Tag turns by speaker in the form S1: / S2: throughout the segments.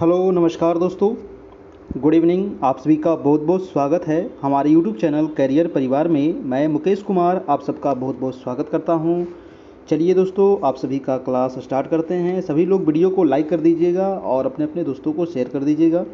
S1: Hello नमस्कार दोस्तों, good evening. आप सभी का बहुत बहुत स्वागत है हमारे यूट्यूब चैनल कैरियर परिवार में। मैं मुकेश कुमार आप सबका बहुत बहुत स्वागत करता हूं। चलिए दोस्तों, आप सभी का क्लास स्टार्ट करते हैं। सभी लोग वीडियो को लाइक कर दीजिएगा और अपने अपने दोस्तों को शेयर कर दीजिएगा।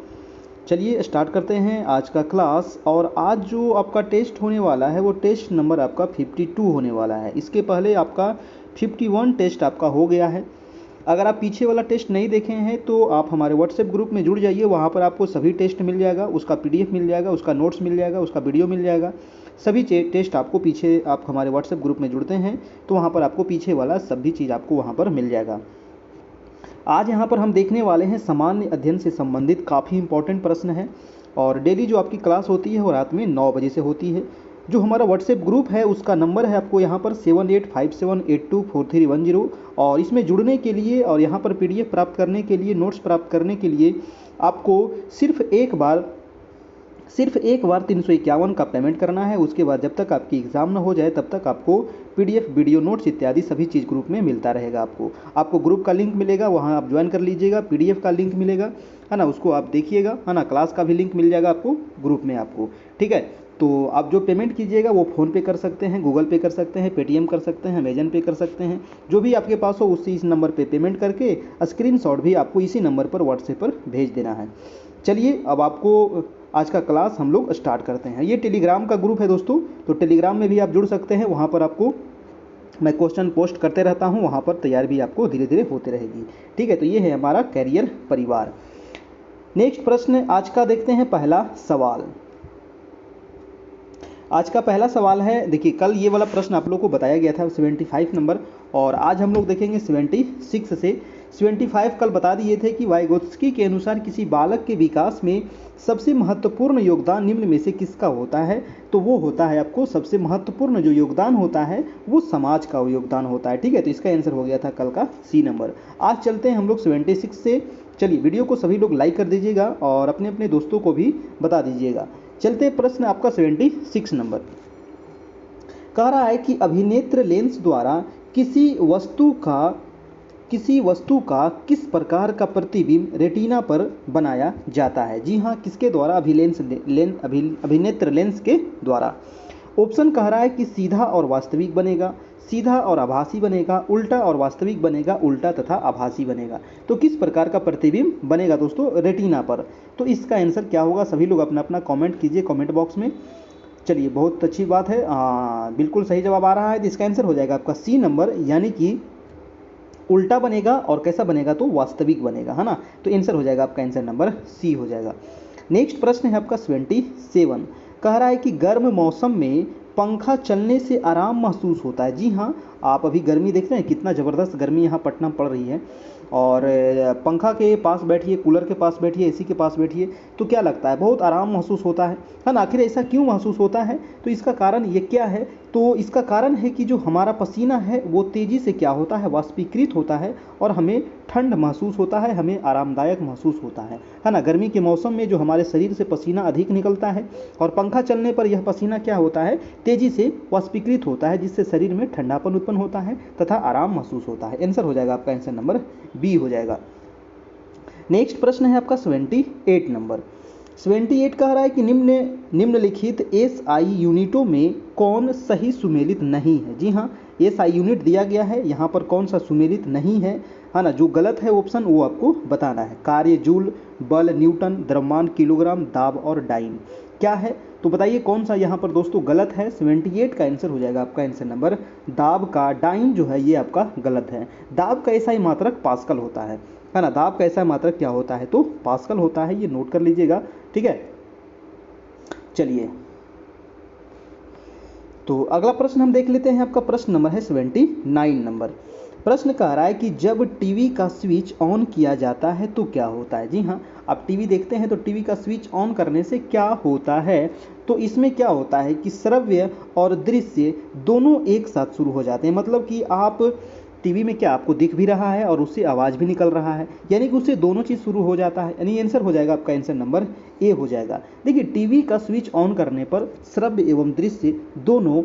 S1: चलिए स्टार्ट करते हैं आज का क्लास। और आज जो आपका टेस्ट होने वाला है वो टेस्ट नंबर आपका 52 होने वाला है। इसके पहले आपका 51 टेस्ट आपका हो गया है। अगर आप पीछे वाला टेस्ट नहीं देखे हैं तो आप हमारे व्हाट्सएप ग्रुप में जुड़ जाइए। वहाँ पर आपको सभी टेस्ट मिल जाएगा, उसका पीडीएफ मिल जाएगा, उसका नोट्स मिल जाएगा, उसका वीडियो मिल जाएगा। सभी टेस्ट आपको पीछे, आप हमारे व्हाट्सएप ग्रुप में जुड़ते हैं तो वहाँ पर आपको पीछे वाला सभी चीज़ आपको वहाँ पर मिल जाएगा। आज यहाँ पर हम देखने वाले हैं सामान्य अध्ययन से संबंधित काफ़ी इंपॉर्टेंट प्रश्न है। और डेली जो आपकी क्लास होती है वो रात में 9 बजे से होती है। जो हमारा व्हाट्सएप ग्रुप है उसका नंबर है आपको यहाँ पर 7857824310। और इसमें जुड़ने के लिए और यहाँ पर पीडीएफ प्राप्त करने के लिए, नोट्स प्राप्त करने के लिए आपको सिर्फ एक बार 351 का पेमेंट करना है। उसके बाद जब तक आपकी एग्ज़ाम ना हो जाए तब तक आपको पीडीएफ, वीडियो नोट्स इत्यादि सभी चीज़ ग्रुप में मिलता रहेगा। आपको ग्रुप का लिंक मिलेगा, वहाँ आप ज्वाइन कर लीजिएगा। पीडीएफ का लिंक मिलेगा, है ना, उसको आप देखिएगा, है ना। क्लास का भी लिंक मिल जाएगा आपको ग्रुप में आपको, ठीक है। तो आप जो पेमेंट कीजिएगा वो फ़ोन पे कर सकते हैं, गूगल पे कर सकते हैं, पेटीएम कर सकते हैं, अमेजन पे कर सकते हैं। जो भी आपके पास हो उसी इस नंबर पे पेमेंट करके स्क्रीनशॉट भी आपको इसी नंबर पर व्हाट्सएप पर भेज देना है। चलिए अब आपको आज का क्लास हम लोग स्टार्ट करते हैं। ये टेलीग्राम का ग्रुप है दोस्तों, तो टेलीग्राम में भी आप जुड़ सकते हैं। वहाँ पर आपको मैं क्वेश्चन पोस्ट करते रहता हूँ, वहाँ पर तैयार भी आपको धीरे धीरे होते रहेगी, ठीक है। तो ये है हमारा कैरियर परिवार। नेक्स्ट प्रश्न आज का देखते हैं। पहला सवाल, आज का पहला सवाल है, देखिए कल ये वाला प्रश्न आप लोग को बताया गया था 75 नंबर, और आज हम लोग देखेंगे 76 से। 75 कल बता दिए थे कि वाइगोत्स्की के अनुसार किसी बालक के विकास में सबसे महत्वपूर्ण योगदान निम्न में से किसका होता है। तो वो होता है आपको, सबसे महत्वपूर्ण जो योगदान होता है वो समाज का योगदान होता है, ठीक है। तो इसका आंसर हो गया था कल का सी नंबर। आज चलते हैं हम लोग 76 से। चलिए वीडियो को सभी लोग लाइक कर दीजिएगा और अपने अपने दोस्तों को भी बता दीजिएगा। चलते प्रश्न आपका 76 नंबर कह रहा है कि अभिनेत्र लेंस द्वारा किसी वस्तु का किस प्रकार का प्रतिबिंब रेटिना पर बनाया जाता है। जी हाँ, किसके द्वारा? अभिनेत्र लेंस के द्वारा। ऑप्शन कह रहा है कि सीधा और वास्तविक बनेगा, सीधा और आभासी बनेगा, उल्टा और वास्तविक बनेगा, उल्टा तथा आभासी बनेगा। तो किस प्रकार का प्रतिबिंब बनेगा दोस्तों रेटिना पर? तो इसका आंसर क्या होगा? सभी लोग अपना अपना कमेंट कीजिए कमेंट बॉक्स में। चलिए बहुत अच्छी बात है, बिल्कुल सही जवाब आ रहा है। तो इसका आंसर हो जाएगा आपका सी नंबर, यानी कि उल्टा बनेगा। और कैसा बनेगा? तो वास्तविक बनेगा, है ना। तो आंसर हो जाएगा आपका आंसर नंबर सी हो जाएगा। नेक्स्ट प्रश्न है आपका 77, कह रहा है कि गर्म मौसम में पंखा चलने से आराम महसूस होता है। जी हाँ, आप अभी गर्मी देख रहे हैं, कितना ज़बरदस्त गर्मी यहाँ पटना में पड़ रही है। और पंखा के पास बैठिए, कूलर के पास बैठिए, एसी के पास बैठिए, तो क्या लगता है? बहुत आराम महसूस होता है ना। आखिर ऐसा क्यों महसूस होता है? तो इसका कारण ये क्या है? तो इसका कारण है कि जो हमारा पसीना है वो तेज़ी से क्या होता है? वाष्पीकृत होता है और हमें ठंड महसूस होता है, हमें आरामदायक महसूस होता है ना। गर्मी के मौसम में जो हमारे शरीर से पसीना अधिक निकलता है और पंखा चलने पर यह पसीना क्या होता है? तेज़ी से वाष्पीकृत होता है, जिससे शरीर में ठंडापन उत्पन्न होता है तथा आराम महसूस होता है। आंसर हो जाएगा आपका आंसर नंबर बी हो जाएगा। नेक्स्ट प्रश्न है आपका 78 नंबर। 78 कह रहा है कि निम्नलिखित एसआई यूनिटों में कौन सही सुमेलित नहीं है। जी हाँ, एसआई यूनिट दिया गया है, यहाँ पर कौन सा सुमेलित नहीं है ना। जो गलत है ऑप्शन वो आपको बताना है। कार्य जूल, बल न्यूटन, द्रव्यमान किलोग्राम, दाब और डाइन क्या है? तो बताइए कौन सा यहाँ पर दोस्तों गलत है। 78 का आंसर हो जाएगा आपका आंसर नंबर दाब का। डाइन जो है ये आपका गलत है। दाब का ऐसा ही मात्रक पास्कल होता है ना। दाब का ऐसा मात्रक क्या होता है? तो पास्कल होता है, ये नोट कर लीजिएगा, ठीक है। चलिए तो अगला प्रश्न हम देख लेते हैं। आपका प्रश्न नंबर है 79 नंबर। प्रश्न कह रहा है कि जब टीवी का स्विच ऑन किया जाता है तो क्या होता है। जी हाँ, आप टीवी देखते हैं तो टीवी का स्विच ऑन करने से क्या होता है? तो इसमें क्या होता है कि श्रव्य और दृश्य दोनों एक साथ शुरू हो जाते हैं। मतलब कि आप टीवी में क्या आपको दिख भी रहा है और उससे आवाज़ भी निकल रहा है, यानी कि उससे दोनों चीज़ शुरू हो जाता है। यानी आंसर हो जाएगा आपका आंसर नंबर ए हो जाएगा। देखिए टीवी का स्विच ऑन करने पर श्रव्य एवं दृश्य दोनों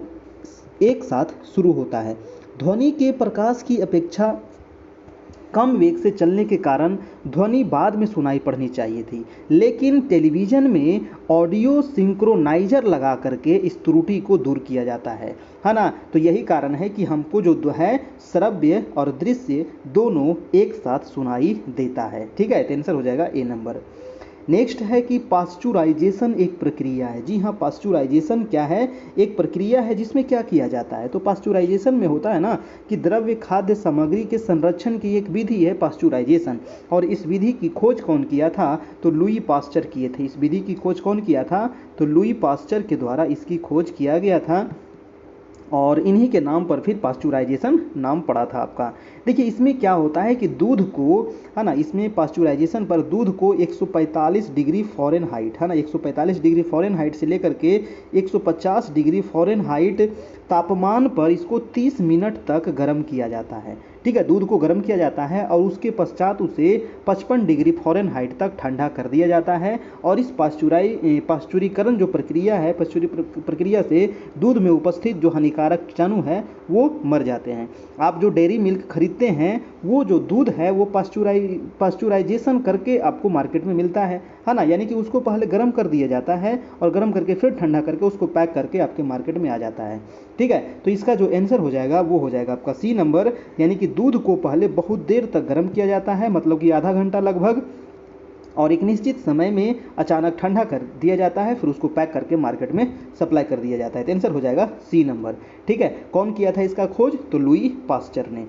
S1: एक साथ शुरू होता है। ध्वनि के प्रकाश की अपेक्षा कम वेग से चलने के कारण ध्वनि बाद में सुनाई पड़नी चाहिए थी, लेकिन टेलीविज़न में ऑडियो सिंक्रोनाइजर लगा करके इस त्रुटि को दूर किया जाता है ना। तो यही कारण है कि हमको जो है श्रव्य और दृश्य दोनों एक साथ सुनाई देता है। ठीक है, तो आंसर हो जाएगा ए नंबर। नेक्स्ट है कि पास्चुराइजेशन एक प्रक्रिया है। जी हाँ, पास्चुराइजेशन क्या है, एक प्रक्रिया है जिसमें क्या किया जाता है। तो पास्चुराइजेशन में होता है ना कि द्रव्य खाद्य सामग्री के संरक्षण की एक विधि है पास्चुराइजेशन। और इस विधि की खोज कौन किया था, तो लुई पास्चर किए थे। इस विधि की खोज कौन किया था, तो लुई पास्चर के द्वारा इसकी खोज किया गया था, और इन्हीं के नाम पर फिर पास्चुराइजेशन नाम पड़ा था आपका। देखिए इसमें क्या होता है कि दूध को, है ना, इसमें पास्चुराइजेशन पर दूध को 145 डिग्री फ़ारेनहाइट, है ना, 145 डिग्री फ़ारेनहाइट से लेकर के 150 डिग्री फ़ारेनहाइट तापमान पर इसको 30 मिनट तक गर्म किया जाता है। ठीक है, दूध को गर्म किया जाता है और उसके पश्चात उसे 55 डिग्री फ़ारेनहाइट तक ठंडा कर दिया जाता है। और इस पास्चुरीकरण जो प्रक्रिया है, प्रक्रिया से दूध में उपस्थित जो हानिकारक कीटाणु है वो मर जाते हैं। आप जो डेयरी मिल्क खरीदते हैं वो जो दूध है वो पास्चुराइजेशन करके आपको मार्केट में मिलता है ना, यानी कि उसको पहले गर्म कर दिया जाता है और गर्म करके फिर ठंडा करके उसको पैक करके आपके मार्केट में आ जाता है। ठीक है, तो इसका जो आंसर हो जाएगा वो हो जाएगा आपका सी नंबर, यानी कि दूध को पहले बहुत देर तक गर्म किया जाता है, मतलब कि आधा घंटा लगभग, और एक निश्चित समय में अचानक ठंडा कर दिया जाता है, फिर उसको पैक करके मार्केट में सप्लाई कर दिया जाता है। तो आंसर हो जाएगा सी नंबर। ठीक है, कौन किया था इसका खोज, तो लुई पास्चर ने।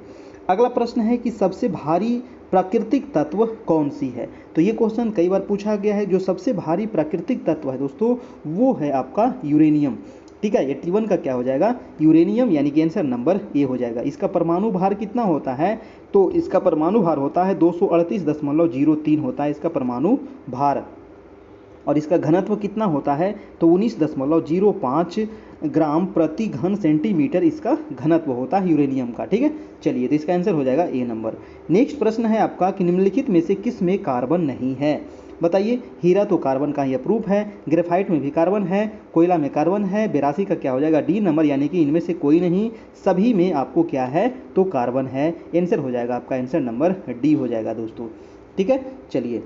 S1: अगला प्रश्न है कि सबसे भारी प्राकृतिक तत्व कौन सी है। तो ये क्वेश्चन कई बार पूछा गया है। जो सबसे भारी प्राकृतिक तत्व है दोस्तों वो है आपका यूरेनियम। ठीक है, 81 का क्या हो जाएगा, यूरेनियम, यानी कि आंसर नंबर ए हो जाएगा। इसका परमाणु भार कितना होता है, तो इसका परमाणु भार होता है 238.03 होता है इसका परमाणु भार। और इसका घनत्व कितना होता है, तो 19.05 ग्राम प्रति घन सेंटीमीटर इसका घनत्व होता है यूरेनियम का। ठीक है, चलिए, तो इसका आंसर हो जाएगा ए नंबर। नेक्स्ट प्रश्न है आपका कि निम्नलिखित में से किस में कार्बन नहीं है। बताइए, हीरा तो कार्बन का ही अप्रूफ है, ग्रेफाइट में भी कार्बन है, कोयला में कार्बन है, 82 का क्या हो जाएगा, डी नंबर, यानी कि इनमें से कोई नहीं, सभी में आपको क्या है, तो कार्बन है। आंसर हो जाएगा आपका आंसर नंबर डी हो जाएगा दोस्तों। ठीक है, चलिए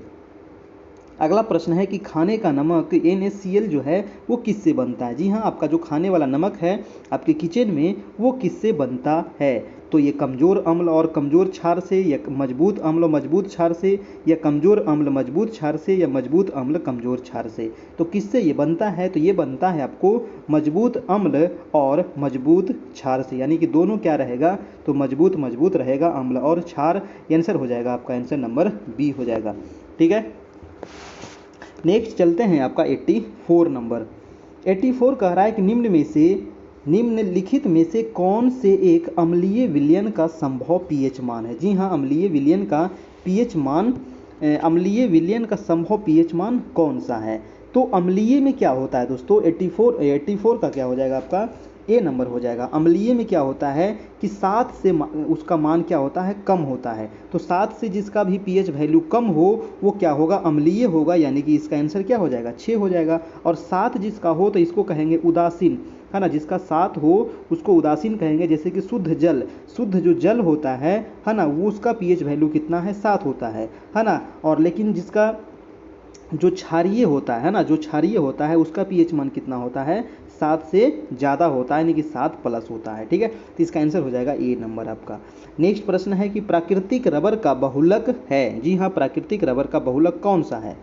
S1: अगला प्रश्न है कि खाने का नमक NaCl जो है वो किससे बनता है। जी हाँ, आपका जो खाने वाला नमक है आपके किचन में वो किससे बनता है, तो ये कमज़ोर अम्ल और कमज़ोर क्षार से, या मजबूत अम्ल और मजबूत क्षार से, या कमज़ोर अम्ल मजबूत क्षार से, या मजबूत अम्ल कमज़ोर क्षार से। तो किससे ये बनता है, तो ये बनता है आपको मजबूत अम्ल और मजबूत क्षार से, यानी कि दोनों क्या रहेगा, तो मजबूत मजबूत रहेगा अम्ल और क्षार। आंसर हो जाएगा आपका आंसर नंबर बी हो जाएगा। ठीक है, नेक्स्ट चलते हैं आपका 84 नंबर। 84 कह रहा है कि निम्नलिखित में से कौन से एक अम्लीय विलयन का संभव पीएच मान है। जी हाँ, अम्लीय विलयन का संभव पीएच मान कौन सा है। तो अम्लीय में क्या होता है दोस्तों, 84 का क्या हो जाएगा आपका ए नंबर हो जाएगा। अम्लीय में क्या होता है कि 7 से उसका मान क्या होता है, कम होता है। तो 7 से जिसका भी पीएच वैल्यू कम हो वो क्या होगा, अम्लीय होगा, यानी कि इसका आंसर क्या हो जाएगा, 6 हो जाएगा। और 7 जिसका हो तो इसको कहेंगे उदासीन, है ना, जिसका 7 हो उसको उदासीन कहेंगे। जैसे कि शुद्ध जो जल होता है ना, वो उसका पीएच वैल्यू कितना है, 7 होता है ना। और लेकिन जिसका जो क्षारीय होता है ना, जो क्षारीय होता है उसका पीएच मान कितना होता है, 7 से ज़्यादा होता है, यानी कि 7 प्लस होता है। ठीक है, तो इसका आंसर हो जाएगा ए नंबर आपका। नेक्स्ट प्रश्न है कि प्राकृतिक रबर का बहुलक है। जी हाँ, प्राकृतिक रबर का बहुलक कौन सा है,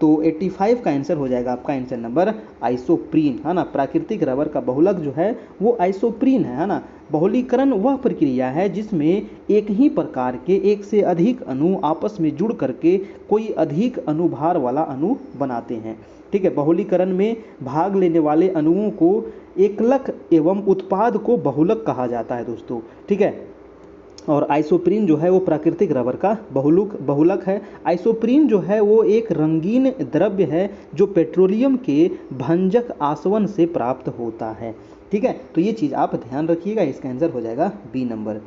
S1: तो 85 का आंसर हो जाएगा आपका आंसर नंबर आइसोप्रीन, है ना। प्राकृतिक रबर का बहुलक जो है वो आइसोप्रीन है ना। बहुलीकरण वह प्रक्रिया है जिसमें एक ही प्रकार के एक से अधिक अणु आपस में जुड़ करके कोई अधिक अनुभार वाला अणु बनाते हैं। ठीक है, बहुलीकरण में भाग लेने वाले अणुओं को एकलक एवं उत्पाद को बहुलक कहा जाता है दोस्तों। ठीक है, और आइसोप्रीन जो है वो प्राकृतिक रबर का बहुलक है। आइसोप्रीन जो है वो एक रंगीन द्रव्य है जो पेट्रोलियम के भंजक आसवन से प्राप्त होता है। ठीक है, तो ये चीज़ आप ध्यान रखिएगा, इसका आंसर हो जाएगा बी नंबर।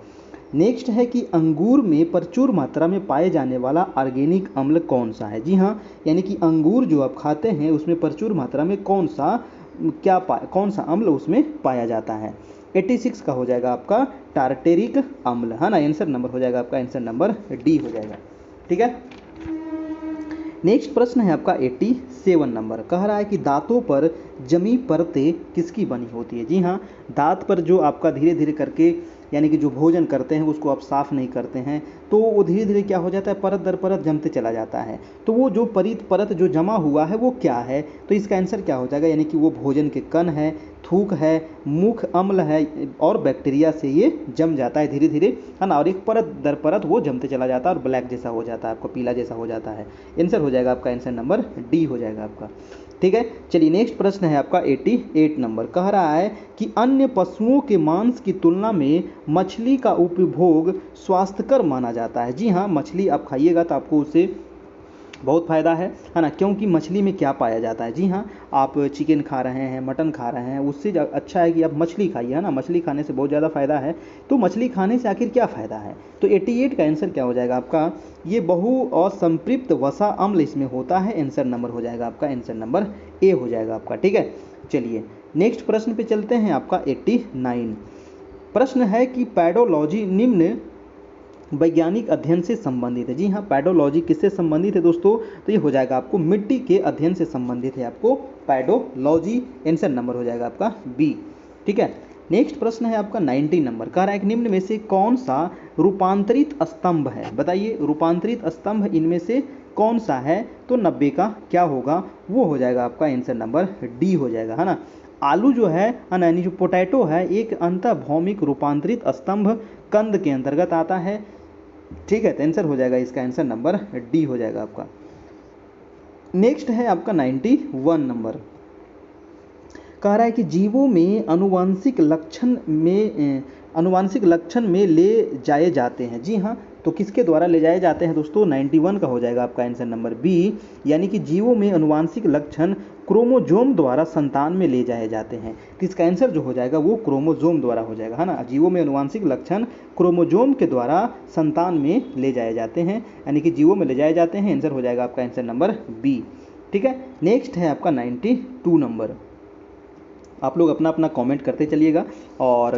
S1: नेक्स्ट है कि अंगूर में प्रचुर मात्रा में पाए जाने वाला ऑर्गेनिक अम्ल कौन सा है। जी हाँ, यानी कि अंगूर जो आप खाते हैं उसमें प्रचुर मात्रा में कौन सा अम्ल उसमें पाया जाता है। 86 का हो जाएगा आपका टार्टेरिक अम्ल, है ना। आंसर नंबर हो जाएगा आपका आंसर नंबर डी हो जाएगा। ठीक है, नेक्स्ट प्रश्न है आपका 87 नंबर। कह रहा है कि दांतों पर जमी परतें किसकी बनी होती है। जी हाँ, दांत पर जो आपका धीरे धीरे करके यानी कि जो भोजन करते हैं उसको आप साफ नहीं करते हैं तो वो धीरे धीरे क्या हो जाता है, परत दर परत जमते चला जाता है। तो वो जो परत जो जमा हुआ है वो क्या है, तो इसका आंसर क्या हो जाएगा, यानी कि वो भोजन के कण है, थूक है, मुख अम्ल है और बैक्टीरिया से ये जम जाता है धीरे धीरे, है ना। और एक परत दर परत वो जमते चला जाता है और ब्लैक जैसा हो जाता है, आपको पीला जैसा हो जाता है। आंसर हो जाएगा आपका आंसर नंबर डी हो जाएगा आपका। ठीक है, चलिए नेक्स्ट प्रश्न है आपका 88 नंबर। कह रहा है कि अन्य पशुओं के मांस की तुलना में मछली का उपभोग स्वास्थ्यकर माना जाता है। जी हाँ, मछली आप खाइएगा तो आपको उससे बहुत फ़ायदा है ना। क्योंकि मछली में क्या पाया जाता है, जी हाँ, आप चिकन खा रहे हैं, मटन खा रहे हैं, उससे अच्छा है कि आप मछली खाइए, है ना। मछली खाने से बहुत ज़्यादा फ़ायदा है। तो मछली खाने से आखिर क्या फ़ायदा है, तो 88 का आंसर क्या हो जाएगा आपका, ये बहु और संपृक्त वसा अम्ल इसमें होता है। आंसर नंबर हो जाएगा आपका आंसर नंबर ए हो जाएगा आपका। ठीक है, चलिए नेक्स्ट प्रश्न पे चलते हैं आपका 89 प्रश्न है कि पैडोलॉजी निम्न वैज्ञानिक अध्ययन से संबंधित है। जी हाँ, पैडोलॉजी किससे संबंधित है दोस्तों, तो ये हो जाएगा आपको मिट्टी के अध्ययन से संबंधित है आपको पैडोलॉजी। आंसर नंबर हो जाएगा आपका बी। ठीक है, नेक्स्ट प्रश्न है आपका 90 नंबर। कह रहा है कि निम्न में से कौन सा रूपांतरित स्तंभ है, बताइए रूपांतरित स्तंभ इनमें से कौन सा है, तो 90 का क्या होगा, वो हो जाएगा आपका आंसर नंबर डी हो जाएगा, है ना। आलू जो है ना, यानी जो पोटैटो है, एक अंतःभौमिक रूपांतरित स्तंभ कंद के अंतर्गत आता है। ठीक है, तो आंसर हो जाएगा इसका आंसर नंबर डी हो जाएगा आपका। नेक्स्ट है आपका 91 नंबर। कह रहा है कि जीवों में अनुवांशिक लक्षण में ले जाए जाते हैं। जी हाँ, तो किसके द्वारा ले जाए जाते हैं दोस्तों, 91 का हो जाएगा आपका आंसर नंबर बी, यानी कि जीवों में अनुवांशिक लक्षण क्रोमोजोम द्वारा संतान में ले जाए जाते हैं। तो इसका आंसर जो हो जाएगा वो क्रोमोजोम द्वारा हो जाएगा, है ना। जीवों में अनुवांशिक लक्षण क्रोमोजोम के द्वारा संतान में ले जाए जाते हैं, यानी कि जीवों में ले जाए जाते हैं। आंसर हो जाएगा आपका आंसर नंबर बी। ठीक है, नेक्स्ट है आपका 92 नंबर। आप लोग अपना अपना कमेंट करते चलिएगा और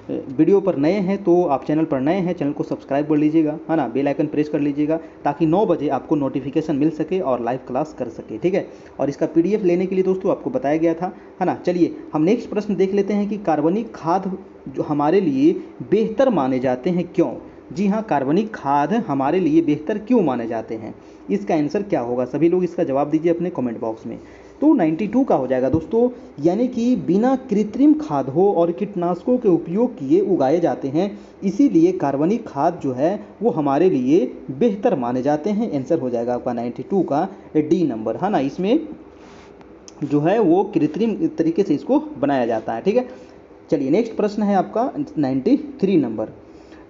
S1: वीडियो पर नए हैं तो आप चैनल पर नए हैं, चैनल को सब्सक्राइब कर लीजिएगा, है ना। बेल आइकन प्रेस कर लीजिएगा ताकि 9 बजे आपको नोटिफिकेशन मिल सके और लाइव क्लास कर सके। ठीक है, और इसका PDF लेने के लिए दोस्तों आपको बताया गया था, है ना। चलिए हम नेक्स्ट प्रश्न देख लेते हैं कि कार्बनिक खाद जो हमारे लिए बेहतर माने जाते हैं, क्यों। जी हाँ, कार्बनिक खाद हमारे लिए बेहतर क्यों माने जाते हैं, इसका आंसर क्या होगा, सभी लोग इसका जवाब दीजिए अपने कमेंट बॉक्स में। तो 92 का हो जाएगा दोस्तों, यानी कि बिना कृत्रिम खादों और कीटनाशकों के उपयोग किए उगाए जाते हैं, इसीलिए कार्बनिक खाद जो है वो हमारे लिए बेहतर माने जाते हैं। आंसर हो जाएगा आपका 92 का डी नंबर, है ना। इसमें जो है वो कृत्रिम तरीके से इसको बनाया जाता है। ठीक है, चलिए नेक्स्ट प्रश्न है आपका 93 नंबर।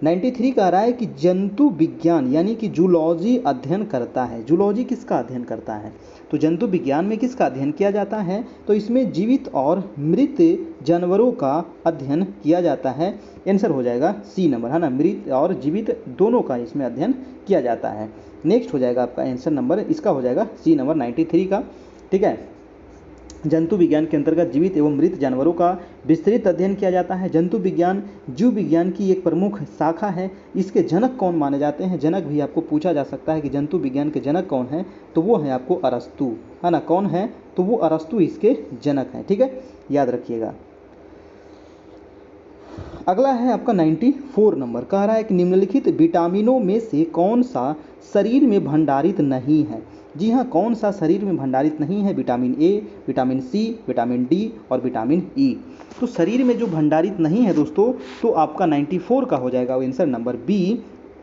S1: 93 कह रहा है कि जंतु विज्ञान यानी कि जूलॉजी अध्ययन करता है। जूलॉजी किसका अध्ययन करता है, तो जंतु विज्ञान में किसका अध्ययन किया जाता है, तो इसमें जीवित और मृत जानवरों का अध्ययन किया जाता है। आंसर हो जाएगा सी नंबर, है ना। मृत और जीवित दोनों का इसमें अध्ययन किया जाता है। नेक्स्ट हो जाएगा आपका आंसर नंबर, इसका हो जाएगा सी नंबर 93 का। ठीक है, जंतु विज्ञान के अंतर्गत जीवित एवं मृत जानवरों का विस्तृत अध्ययन किया जाता है। जंतु विज्ञान जीव विज्ञान की एक प्रमुख शाखा है। इसके जनक कौन माने जाते हैं, जनक भी आपको पूछा जा सकता है कि जंतु विज्ञान के जनक कौन है, तो वो है आपको अरस्तु, है ना। कौन है, तो वो अरस्तु इसके जनक हैं। ठीक है, याद रखिएगा। अगला है आपका 94 नंबर। कह रहा है कि निम्नलिखित विटामिनों में से कौन सा शरीर में भंडारित नहीं है। जी हाँ, कौन सा शरीर में भंडारित नहीं है, vitamin A, vitamin C, vitamin D और विटामिन ई। तो शरीर में जो भंडारित नहीं है दोस्तों, तो आपका 94 का हो जाएगा answer number B.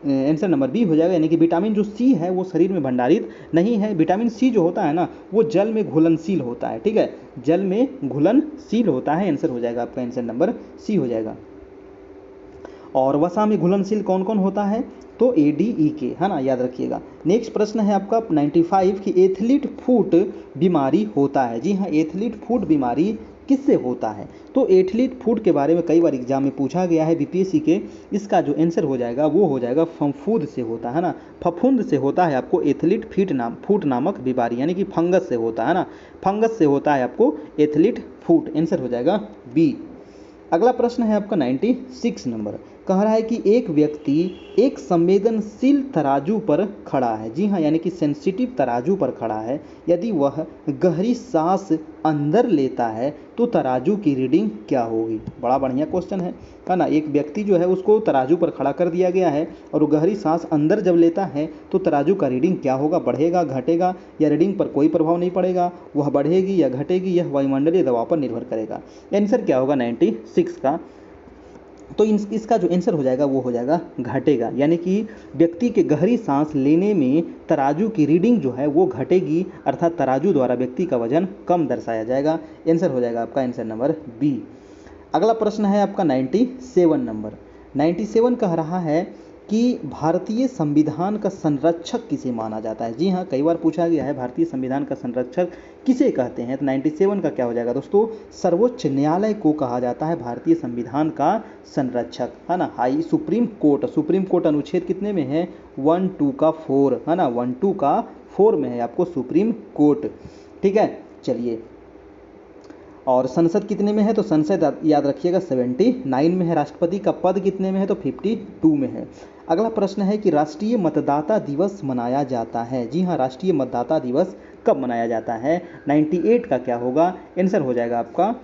S1: Answer number B हो जाएगा, यानी कि विटामिन जो सी है वो शरीर में भंडारित नहीं है। विटामिन सी जो होता है ना, वो जल में घुलनशील होता है। ठीक है, जल में घुलनशील होता है। आंसर हो जाएगा आपका आंसर नंबर सी हो जाएगा। और वसा में घुलनशील कौन कौन होता है, तो ADE, है ना, याद रखिएगा। नेक्स्ट प्रश्न है आपका 95 कि एथलीट फुट बीमारी होता है। जी हाँ, एथलीट फुट बीमारी किससे होता है, तो एथलीट फुट के बारे में कई बार एग्जाम में पूछा गया है BPSC के। इसका जो आंसर हो जाएगा वो हो जाएगा फफूंद से होता है ना, फफूंद से होता है आपको एथलीट फुट नामक बीमारी, यानी कि फंगस से होता है ना, फंगस से होता है आपको एथलीट फुट। आंसर हो जाएगा बी। अगला प्रश्न है आपका 96 नंबर, कह रहा है कि एक व्यक्ति एक संवेदनशील तराजू पर खड़ा है, जी हाँ, यानी कि सेंसिटिव तराजू पर खड़ा है। यदि वह गहरी सांस अंदर लेता है तो तराजू की रीडिंग क्या होगी? बड़ा बढ़िया क्वेश्चन है ना। एक व्यक्ति जो है उसको तराजू पर खड़ा कर दिया गया है और वो गहरी सांस अंदर जब लेता है तो तराजू का रीडिंग क्या होगा? बढ़ेगा, घटेगा, या रीडिंग पर कोई प्रभाव नहीं पड़ेगा? वह बढ़ेगी या घटेगी, यह वायुमंडलीय दबाव पर निर्भर करेगा। आंसर क्या होगा 96 का? तो इसका जो आंसर हो जाएगा वो हो जाएगा घटेगा, यानी कि व्यक्ति के गहरी सांस लेने में तराजू की रीडिंग जो है वो घटेगी, अर्थात तराजू द्वारा व्यक्ति का वजन कम दर्शाया जाएगा। आंसर हो जाएगा आपका आंसर नंबर बी। अगला प्रश्न है आपका 97 नंबर। 97 कह रहा है कि भारतीय संविधान का संरक्षक किसे माना जाता है? जी हाँ, कई बार पूछा गया है भारतीय संविधान का संरक्षक किसे कहते हैं। तो 97 का क्या हो जाएगा दोस्तों? सर्वोच्च न्यायालय को कहा जाता है भारतीय संविधान का संरक्षक, है ना। हाई सुप्रीम कोर्ट अनुच्छेद कितने में है? 1, 2 का 4, है ना, 1, 2 का 4 में है आपको सुप्रीम कोर्ट। ठीक है, चलिए। और संसद कितने में है? तो संसद याद रखिएगा 79 में है। राष्ट्रपति का पद कितने में है? तो 52 में है। अगला प्रश्न है कि राष्ट्रीय मतदाता दिवस मनाया जाता है। जी हाँ, राष्ट्रीय मतदाता दिवस कब मनाया जाता है? 98 का क्या होगा? आंसर हो जाएगा आपका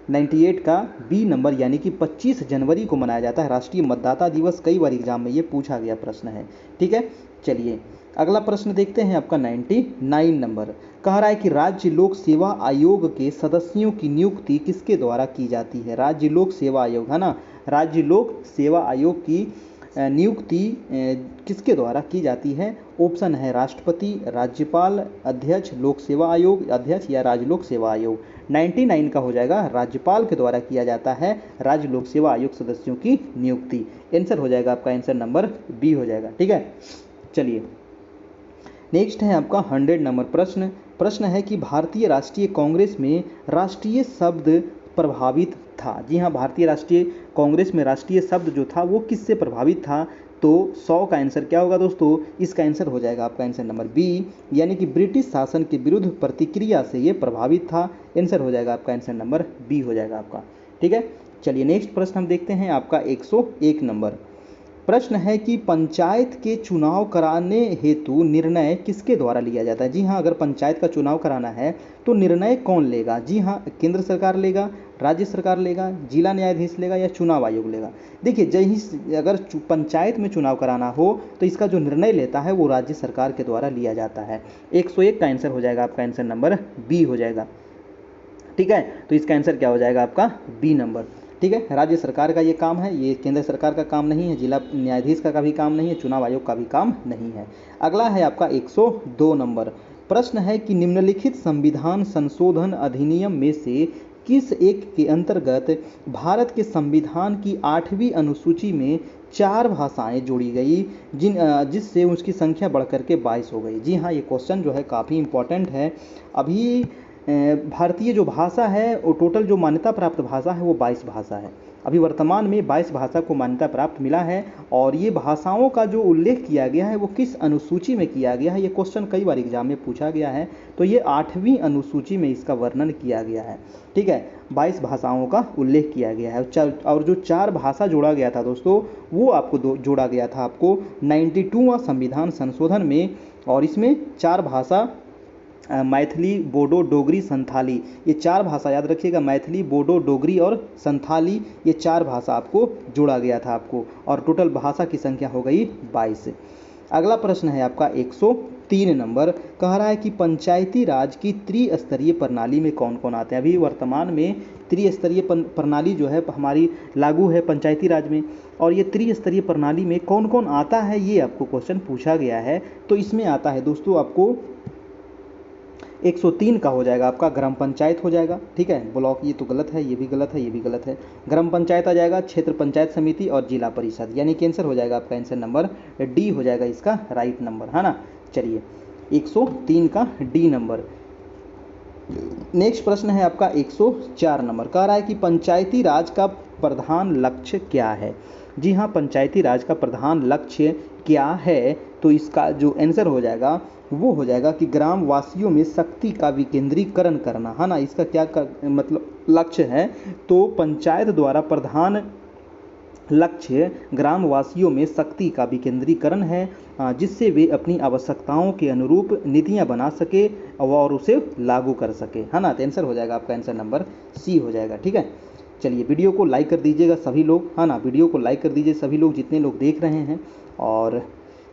S1: 98 का बी नंबर, यानी कि 25 जनवरी को मनाया जाता है राष्ट्रीय मतदाता दिवस। कई बार एग्जाम में ये पूछा गया प्रश्न है। ठीक है, चलिए अगला प्रश्न देखते हैं आपका 99 नंबर। कह रहा है कि राज्य लोक सेवा आयोग के सदस्यों की नियुक्ति किसके द्वारा की जाती है? राज्य लोक सेवा आयोग, है ना, राज्य लोक सेवा आयोग की नियुक्ति किसके द्वारा की जाती है? ऑप्शन है राष्ट्रपति, राज्यपाल, अध्यक्ष, लोक सेवा आयोग अध्यक्ष या राज्य लोक सेवा आयोग। 99 का हो जाएगा राज्यपाल के द्वारा किया जाता है राज्य लोक सेवा आयोग सदस्यों की नियुक्ति। आंसर हो जाएगा आपका आंसर नंबर बी हो जाएगा। ठीक है, चलिए नेक्स्ट है आपका 100 नंबर प्रश्न है कि भारतीय राष्ट्रीय कांग्रेस में राष्ट्रीय शब्द प्रभावित था। जी हाँ, भारतीय राष्ट्रीय कांग्रेस में राष्ट्रीय शब्द जो था वो किससे प्रभावित था? तो 100 का आंसर क्या होगा दोस्तों? इसका आंसर हो जाएगा आपका आंसर नंबर बी, यानी कि ब्रिटिश शासन के विरुद्ध प्रतिक्रिया से ये प्रभावित था। आंसर हो जाएगा आपका आंसर नंबर बी हो जाएगा आपका। ठीक है, चलिए नेक्स्ट प्रश्न हम देखते हैं आपका 101 नंबर। प्रश्न है कि पंचायत के चुनाव कराने हेतु निर्णय किसके द्वारा लिया जाता है? जी हाँ, अगर पंचायत का चुनाव कराना है तो निर्णय कौन लेगा? जी हाँ, केंद्र सरकार लेगा, राज्य सरकार लेगा, जिला न्यायाधीश लेगा या चुनाव आयोग लेगा? देखिए, अगर पंचायत में चुनाव कराना हो तो इसका जो निर्णय लेता है वो राज्य सरकार के द्वारा लिया जाता है। 101 का आंसर हो जाएगा आपका आंसर नंबर बी हो जाएगा। ठीक है, तो इसका आंसर क्या हो जाएगा आपका बी नंबर। ठीक है, राज्य सरकार का ये काम है, ये केंद्र सरकार का काम नहीं है, जिला न्यायाधीश का भी काम नहीं है, चुनाव आयोग का भी काम नहीं है। अगला है आपका 102 नंबर। प्रश्न है कि निम्नलिखित संविधान संशोधन अधिनियम में से किस एक के अंतर्गत भारत के संविधान की 8वीं अनुसूची में 4 भाषाएं जोड़ी गई जिससे उसकी संख्या बढ़कर के 22 हो गई? जी हाँ, ये क्वेश्चन जो है काफ़ी इंपॉर्टेंट है। अभी भारतीय जो भाषा है वो टोटल जो मान्यता प्राप्त भाषा है वो 22 भाषा है। अभी वर्तमान में 22 भाषा को मान्यता प्राप्त मिला है और ये भाषाओं का जो उल्लेख किया गया है वो किस अनुसूची में किया गया है? ये क्वेश्चन कई बार एग्जाम में पूछा गया है। तो ये 8वीं अनुसूची में इसका वर्णन किया गया है। ठीक है, 22 भाषाओं का उल्लेख किया गया है और जो 4 भाषा जोड़ा गया था दोस्तों वो आपको जोड़ा गया था आपको 92वां संविधान संशोधन में, और इसमें 4 भाषा मैथिली, बोडो, डोगरी, संथाली, ये 4 भाषा याद रखिएगा। मैथिली, बोडो, डोगरी और संथाली, ये 4 भाषा आपको जोड़ा गया था आपको, और टोटल भाषा की संख्या हो गई 22। अगला प्रश्न है आपका 103 नंबर। कह रहा है कि पंचायती राज की त्रिस्तरीय प्रणाली में कौन कौन आते हैं? अभी वर्तमान में त्रिस्तरीय प्रणाली जो है हमारी लागू है पंचायती राज में, और ये त्रिस्तरीय प्रणाली में कौन कौन आता है ये आपको क्वेश्चन पूछा गया है। तो इसमें आता है दोस्तों आपको 103 का हो जाएगा आपका ग्राम पंचायत हो जाएगा। ठीक है, ब्लॉक ये तो गलत है, ये भी गलत है, ये भी गलत है। ग्राम पंचायत आ जाएगा, क्षेत्र पंचायत समिति और जिला परिषद, यानी कि आंसर हो जाएगा आपका आंसर नंबर डी हो जाएगा इसका राइट नंबर, है ना। चलिए 103 का डी नंबर। नेक्स्ट प्रश्न है आपका 104 नंबर। कह रहा है कि पंचायती राज का प्रधान लक्ष्य क्या है? जी हाँ, पंचायती राज का प्रधान लक्ष्य क्या है? तो इसका जो आंसर हो जाएगा वो हो जाएगा कि ग्राम वासियों में शक्ति का विकेंद्रीकरण करना, है ना। इसका क्या मतलब लक्ष्य है? तो पंचायत द्वारा प्रधान लक्ष्य ग्राम वासियों में शक्ति का विकेंद्रीकरण है, जिससे वे अपनी आवश्यकताओं के अनुरूप नीतियां बना सके और उसे लागू कर सके, है ना। तो आंसर हो जाएगा आपका आंसर नंबर सी हो जाएगा। ठीक है, चलिए वीडियो को लाइक कर दीजिएगा सभी लोग, है ना। वीडियो को लाइक कर दीजिए सभी लोग जितने लोग देख रहे हैं, और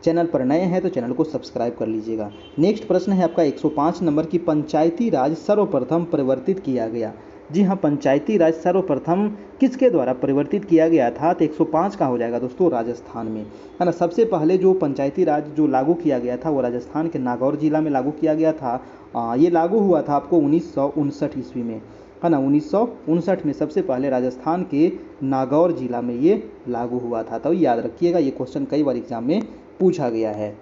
S1: चैनल पर नए हैं तो चैनल को सब्सक्राइब कर लीजिएगा। नेक्स्ट प्रश्न है आपका 105 नंबर की, पंचायती राज सर्वप्रथम परिवर्तित किया गया। जी हाँ, पंचायती राज सर्वप्रथम किसके द्वारा परिवर्तित किया गया था? तो 105 का हो जाएगा दोस्तों राजस्थान में, है ना। सबसे पहले जो पंचायती राज जो लागू किया गया था वो राजस्थान के नागौर जिला में लागू किया गया था। ये लागू हुआ था आपको 1959 ईस्वी में, है ना। 1959 में सबसे पहले राजस्थान के नागौर जिला में ये लागू हुआ था। तो याद रखिएगा, ये क्वेश्चन कई बार एग्जाम में पूछा गया है।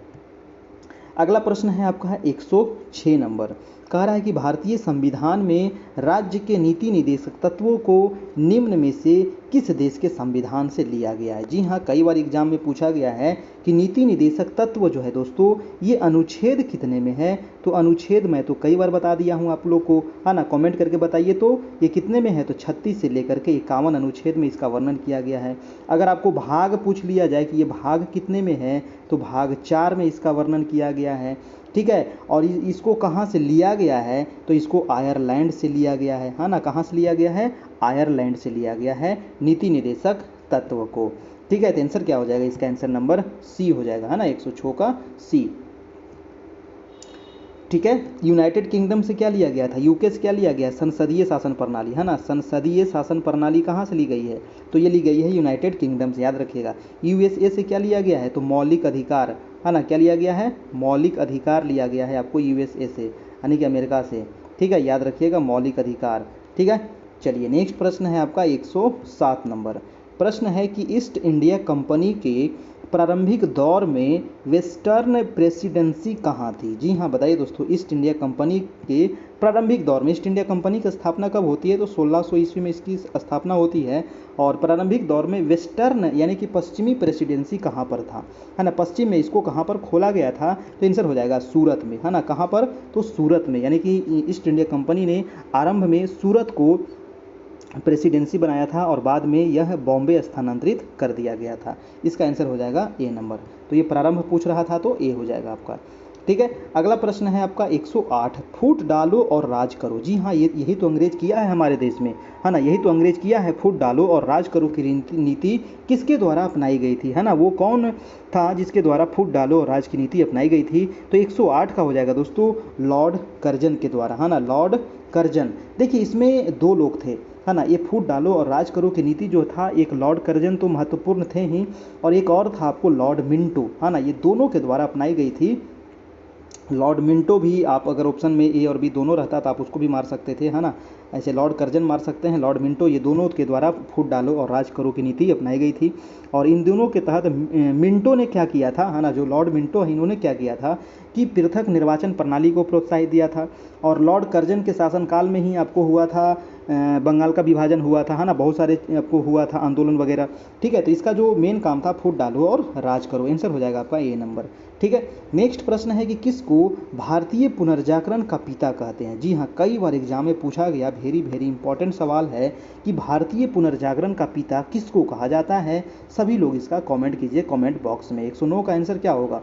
S1: अगला प्रश्न है आपका 106 नंबर, कह रहा है कि भारतीय संविधान में राज्य के नीति निदेशक तत्वों को निम्न में से किस देश के संविधान से लिया गया है? जी हाँ, कई बार एग्जाम में पूछा गया है कि नीति निदेशक तत्व जो है दोस्तों ये अनुच्छेद कितने में है? तो अनुच्छेद मैं तो कई बार बता दिया हूँ आप लोग को, है ना। कमेंट करके बताइए तो ये कितने में है? तो 36 से लेकर के 51 अनुच्छेद में इसका वर्णन किया गया है। अगर आपको भाग पूछ लिया जाए कि ये भाग कितने में है, तो भाग 4 में इसका वर्णन किया गया है। ठीक है, और इसको कहाँ से लिया गया है? तो इसको आयरलैंड से लिया गया है ना। कहाँ से लिया गया है? आयरलैंड से लिया गया है नीति निदेशक तत्व को। ठीक है, तो आंसर क्या हो जाएगा? इसका आंसर नंबर सी हो जाएगा, है ना। 106 का सी। ठीक है, यूनाइटेड किंगडम से क्या लिया गया था? यूके से क्या लिया गया? संसदीय शासन प्रणाली, है ना। संसदीय शासन प्रणाली कहाँ से ली गई है? तो ये ली गई है यूनाइटेड किंगडम से, याद रखिएगा। यूएसए से क्या लिया गया है? तो मौलिक अधिकार, है ना। क्या लिया गया है? मौलिक अधिकार लिया गया है आपको यूएसए से, यानी कि अमेरिका से। ठीक है, याद रखिएगा मौलिक अधिकार। ठीक है, चलिए नेक्स्ट प्रश्न है आपका 107 नंबर। प्रश्न है कि ईस्ट इंडिया कंपनी के प्रारंभिक दौर में वेस्टर्न प्रेसिडेंसी कहाँ थी? जी हाँ, बताइए दोस्तों, ईस्ट इंडिया कंपनी के प्रारंभिक दौर में, ईस्ट इंडिया कंपनी की स्थापना कब होती है? तो 1600 ईस्वी में इसकी स्थापना होती है। और प्रारंभिक दौर में वेस्टर्न यानी कि पश्चिमी प्रेसिडेंसी कहाँ पर था, है ना। पश्चिम में इसको कहाँ पर खोला गया था? तो आंसर हो जाएगा सूरत में, है ना। कहाँ पर? तो सूरत में, यानी कि ईस्ट इंडिया कंपनी ने आरंभ में सूरत को प्रेसिडेंसी बनाया था और बाद में यह बॉम्बे स्थानांतरित कर दिया गया था। इसका आंसर हो जाएगा ए नंबर। तो ये प्रारंभ पूछ रहा था तो ए हो जाएगा आपका। ठीक है, अगला प्रश्न है आपका 108, फूट डालो और राज करो। जी हाँ, यही तो अंग्रेज किया है हमारे देश में, है ना। यही तो अंग्रेज किया है, फूट डालो और राज करो की नीति किसके द्वारा अपनाई गई थी, है ना। वो कौन था जिसके द्वारा फूट डालो और राज की नीति अपनाई गई थी? तो 108 का हो जाएगा दोस्तों लॉर्ड कर्जन के द्वारा, है ना। लॉर्ड कर्जन, देखिए इसमें दो लोग थे, है ना। ये फूट डालो और राज करो की नीति जो था, एक लॉर्ड कर्जन तो महत्वपूर्ण थे ही, और एक और था आपको लॉर्ड मिंटो, है ना। ये दोनों के द्वारा अपनाई गई थी। लॉर्ड मिंटो भी, आप अगर ऑप्शन में ए और बी दोनों रहता तो आप उसको भी मार सकते थे, है ना। ऐसे लॉर्ड कर्जन मार सकते हैं, लॉर्ड मिंटो, ये दोनों के द्वारा फूट डालो और राज करो की नीति अपनाई गई थी। और इन दोनों के तहत मिंटो ने क्या किया था, है ना। जो लॉर्ड मिंटो है, इन्होंने क्या किया था कि पृथक निर्वाचन प्रणाली को प्रोत्साहित दिया था। और लॉर्ड कर्जन के शासनकाल में ही आपको हुआ था बंगाल का विभाजन हुआ था, है ना। बहुत सारे आपको हुआ था आंदोलन वगैरह। ठीक है, तो इसका जो मेन काम था फूट डालो और राज करो, आंसर हो जाएगा आपका ए नंबर। ठीक है, नेक्स्ट प्रश्न है कि किसको भारतीय पुनर्जागरण का पिता कहते हैं? जी हाँ, कई बार एग्जाम में पूछा गया, वेरी वेरी इंपॉर्टेंट सवाल है कि भारतीय पुनर्जागरण का पिता किसको कहा जाता है? सभी लोग इसका कमेंट कीजिए कमेंट बॉक्स में। 109 का आंसर क्या होगा?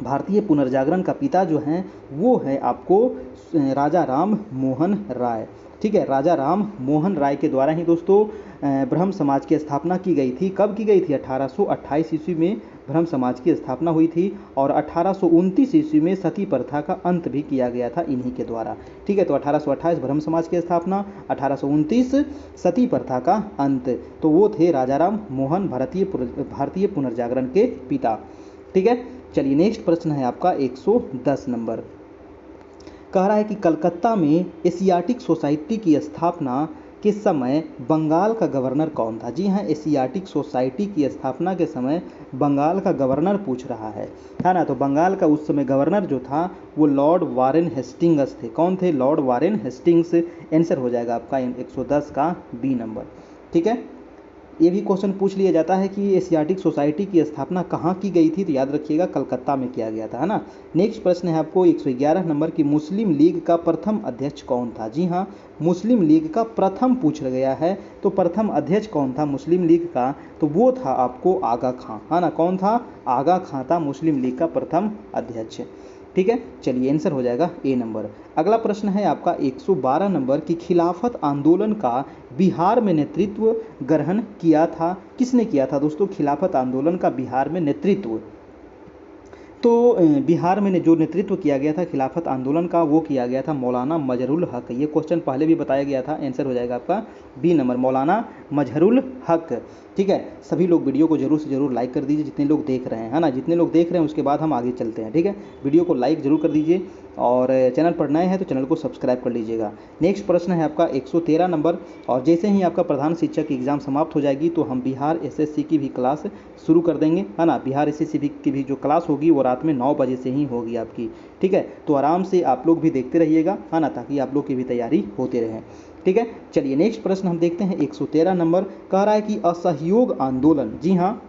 S1: भारतीय पुनर्जागरण का पिता जो हैं वो है आपको राजा राम मोहन राय। ठीक है, राजा राम मोहन राय के द्वारा ही दोस्तों ब्रह्म समाज की स्थापना की गई थी। कब की गई थी? 1828 ईस्वी में ब्रह्म समाज की स्थापना हुई थी, और 1829 ईस्वी में सती प्रथा का अंत भी किया गया था इन्हीं के द्वारा। ठीक है, तो 1828 ब्रह्म समाज की स्थापना, 1829 सती प्रथा का अंत। तो वो थे राजा राम मोहन, भारतीय पुनर्जागरण के पिता। ठीक है, चलिए नेक्स्ट प्रश्न है आपका 110 नंबर। कह रहा है कि कलकत्ता में एशियाटिक सोसाइटी की स्थापना के समय बंगाल का गवर्नर कौन था? जी हाँ, एशियाटिक सोसाइटी की स्थापना के समय बंगाल का गवर्नर पूछ रहा है ना। तो बंगाल का उस समय गवर्नर जो था वो लॉर्ड वारेन हेस्टिंग्स थे। कौन थे? Lord Warren Hastings. आंसर हो जाएगा आपका 110 का बी नंबर। ठीक है, ये भी क्वेश्चन पूछ लिया जाता है कि एशियाटिक सोसाइटी की स्थापना कहाँ की गई थी, तो याद रखिएगा कलकत्ता में किया गया था, है ना। नेक्स्ट प्रश्न है आपको 111 नंबर की, मुस्लिम लीग का प्रथम अध्यक्ष कौन था। जी हाँ, मुस्लिम लीग का प्रथम पूछा गया है, तो प्रथम अध्यक्ष कौन था मुस्लिम लीग का, तो वो था आपको आगा खां, है ना। कौन था, आगा खां था मुस्लिम लीग का प्रथम अध्यक्ष। ठीक है, चलिए आंसर हो जाएगा ए नंबर। अगला प्रश्न है आपका 112 नंबर की, खिलाफत आंदोलन का बिहार में नेतृत्व ग्रहण किया था, किसने किया था दोस्तों खिलाफत आंदोलन का बिहार में नेतृत्व। तो बिहार में जो नेतृत्व किया गया था खिलाफत आंदोलन का, वो किया गया था मौलाना मजहरुल हक। ये क्वेश्चन पहले भी बताया गया था, आंसर हो जाएगा आपका बी नंबर, मौलाना मजहरुल हक। ठीक है, सभी लोग वीडियो को जरूर से जरूर लाइक कर दीजिए, जितने लोग देख रहे हैं, है ना। जितने लोग देख रहे हैं उसके बाद हम आगे चलते हैं। ठीक है, वीडियो को लाइक जरूर कर दीजिए, और चैनल पर नए हैं तो चैनल को सब्सक्राइब कर लीजिएगा। नेक्स्ट प्रश्न है आपका 113 नंबर, और जैसे ही आपका प्रधान शिक्षक की एग्जाम समाप्त हो जाएगी तो हम बिहार एसएससी की भी क्लास शुरू कर देंगे, है ना। बिहार एसएससी की भी जो क्लास होगी वो रात में 9 बजे से ही होगी आपकी। ठीक है, तो आराम से आप लोग भी देखते रहिएगा, है ना, ताकि आप लोग की भी तैयारी होते रहे। ठीक है, चलिए नेक्स्ट प्रश्न हम देखते हैं 113 नंबर, कह रहा है कि असहयोग आंदोलन। जी हाँ,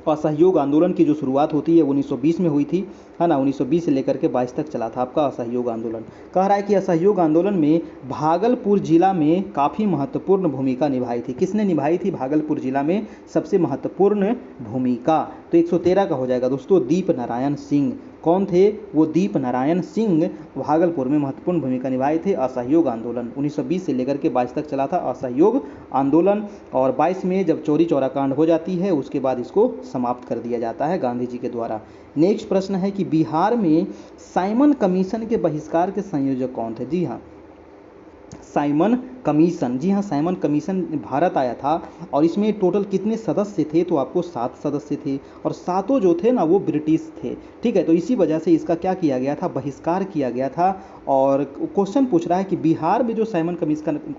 S1: असहयोग आंदोलन की जो शुरुआत होती है 1920 में हुई थी, है ना। 1920 से लेकर के 22 तक चला था आपका असहयोग आंदोलन। कह रहा है कि असहयोग आंदोलन में भागलपुर जिला में काफ़ी महत्वपूर्ण भूमिका निभाई थी। किसने निभाई थी भागलपुर जिला में सबसे महत्वपूर्ण भूमिका, तो 113 का हो जाएगा दोस्तों दीप नारायण सिंह। कौन थे वो, दीप नारायण सिंह भागलपुर में महत्वपूर्ण भूमिका निभाए थे। असहयोग आंदोलन 1920 से लेकर के 22 तक चला था असहयोग आंदोलन, और 22 में जब चौरी चौरा कांड हो जाती है उसके बाद इसको समाप्त कर दिया जाता है गांधी जी के द्वारा। नेक्स्ट प्रश्न है कि बिहार में साइमन कमीशन के बहिष्कार के संयोजक कौन थे। जी हाँ, साइमन कमीशन। जी हाँ, साइमन कमीशन भारत आया था, और इसमें टोटल कितने सदस्य थे, तो आपको 7 सदस्य थे, और सातों जो थे ना वो ब्रिटिश थे। ठीक है, तो इसी वजह से इसका क्या किया गया था, बहिष्कार किया गया था। और क्वेश्चन पूछ रहा है कि बिहार में जो साइमन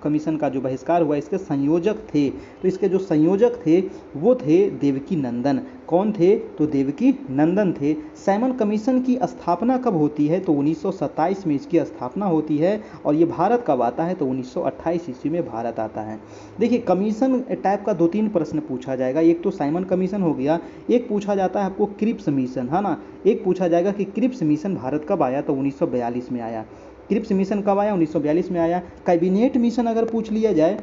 S1: कमीशन का जो बहिष्कार हुआ इसके संयोजक थे, तो इसके जो संयोजक थे वो थे देवकी नंदन। कौन थे, तो देवकी नंदन थे। साइमन कमीशन की स्थापना कब होती है, तो 1927 में इसकी स्थापना होती है, और ये भारत कब आता है, तो 1928 ईस्वी में भारत आता है। देखिए, कमीशन टाइप का 2-3 प्रश्न पूछा जाएगा, एक तो साइमन कमीशन हो गया, एक पूछा जाता है आपको क्रिप्स मिशन, है ना। एक पूछा जाएगा कि क्रिप्स मिशन भारत कब आया, तो 1942 में आया। क्रिप्स मिशन कब आया, 1942 में आया। कैबिनेट मिशन अगर पूछ लिया जाए,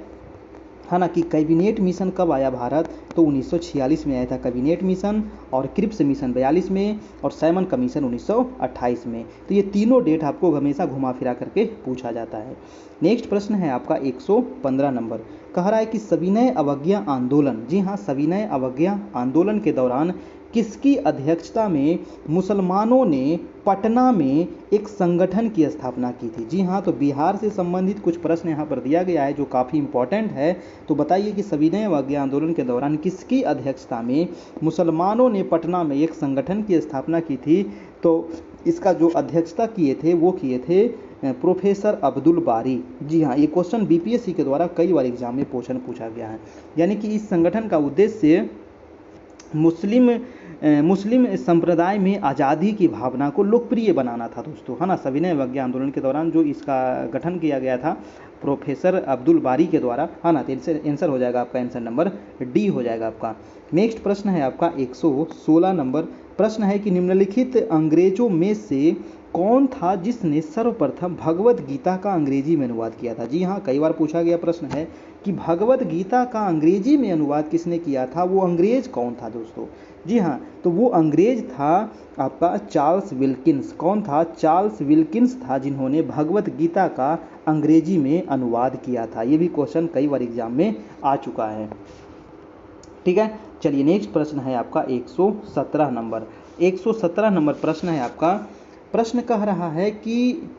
S1: है ना, कि कैबिनेट मिशन कब आया भारत, तो 1946 में आया था कैबिनेट मिशन, और क्रिप्स मिशन 42 में, और साइमन कमीशन 1928 में। तो ये तीनों डेट आपको हमेशा घुमा फिरा करके पूछा जाता है। नेक्स्ट प्रश्न है आपका 115 नंबर, कह रहा है कि सविनय अवज्ञा आंदोलन। जी हाँ, सविनय अवज्ञा आंदोलन के दौरान किसकी अध्यक्षता में मुसलमानों ने पटना में एक संगठन की स्थापना की थी। जी हाँ, तो बिहार से संबंधित कुछ प्रश्न यहाँ पर दिया गया है जो काफ़ी इंपॉर्टेंट है। तो बताइए कि सविनय अवज्ञा आंदोलन के दौरान किसकी अध्यक्षता में मुसलमानों ने पटना में एक संगठन की स्थापना की थी, तो इसका जो अध्यक्षता किए थे वो किए थे प्रोफेसर अब्दुल बारी। जी हाँ, ये क्वेश्चन बीपीएससी के द्वारा कई बार एग्जाम में क्वेश्चन पूछा गया है। यानी कि इस संगठन का उद्देश्य मुस्लिम संप्रदाय में आज़ादी की भावना को लोकप्रिय बनाना था दोस्तों, है ना। सविनय अवज्ञा आंदोलन के दौरान जो इसका गठन किया गया था प्रोफेसर अब्दुल बारी के द्वारा, है ना। तो आंसर हो जाएगा आपका, आंसर नंबर डी हो जाएगा आपका। नेक्स्ट प्रश्न है आपका 116 नंबर, प्रश्न है कि निम्नलिखित अंग्रेजों में से कौन था जिसने सर्वप्रथम भगवत गीता का अंग्रेजी में अनुवाद किया था। जी हाँ, कई बार पूछा गया प्रश्न है कि भगवत गीता का अंग्रेजी में अनुवाद किसने किया था, वो अंग्रेज कौन था दोस्तों। जी हाँ, तो वो अंग्रेज था आपका चार्ल्स विल्किंस। कौन था, चार्ल्स विल्किंस था जिन्होंने भगवत गीता का अंग्रेजी में अनुवाद किया था। ये भी क्वेश्चन कई बार एग्जाम में आ चुका है। ठीक है, चलिए नेक्स्ट प्रश्न है आपका 117 नंबर। 117 नंबर प्रश्न है आपका, प्रश्न कह रहा है कि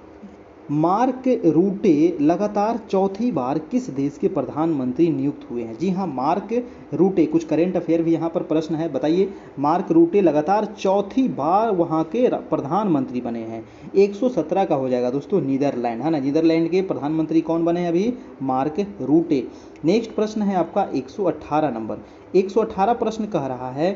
S1: मार्क रूटे लगातार चौथी बार किस देश के प्रधानमंत्री नियुक्त हुए हैं। जी हाँ, मार्क रूटे, कुछ करेंट अफेयर भी यहाँ पर प्रश्न है, बताइए। मार्क रूटे लगातार चौथी बार वहाँ के प्रधानमंत्री बने हैं। 117 का हो जाएगा दोस्तों नीदरलैंड, है ना। नीदरलैंड के प्रधानमंत्री कौन बने हैं अभी, मार्क रूटे। नेक्स्ट प्रश्न है आपका 118 नंबर। 118 प्रश्न कह रहा है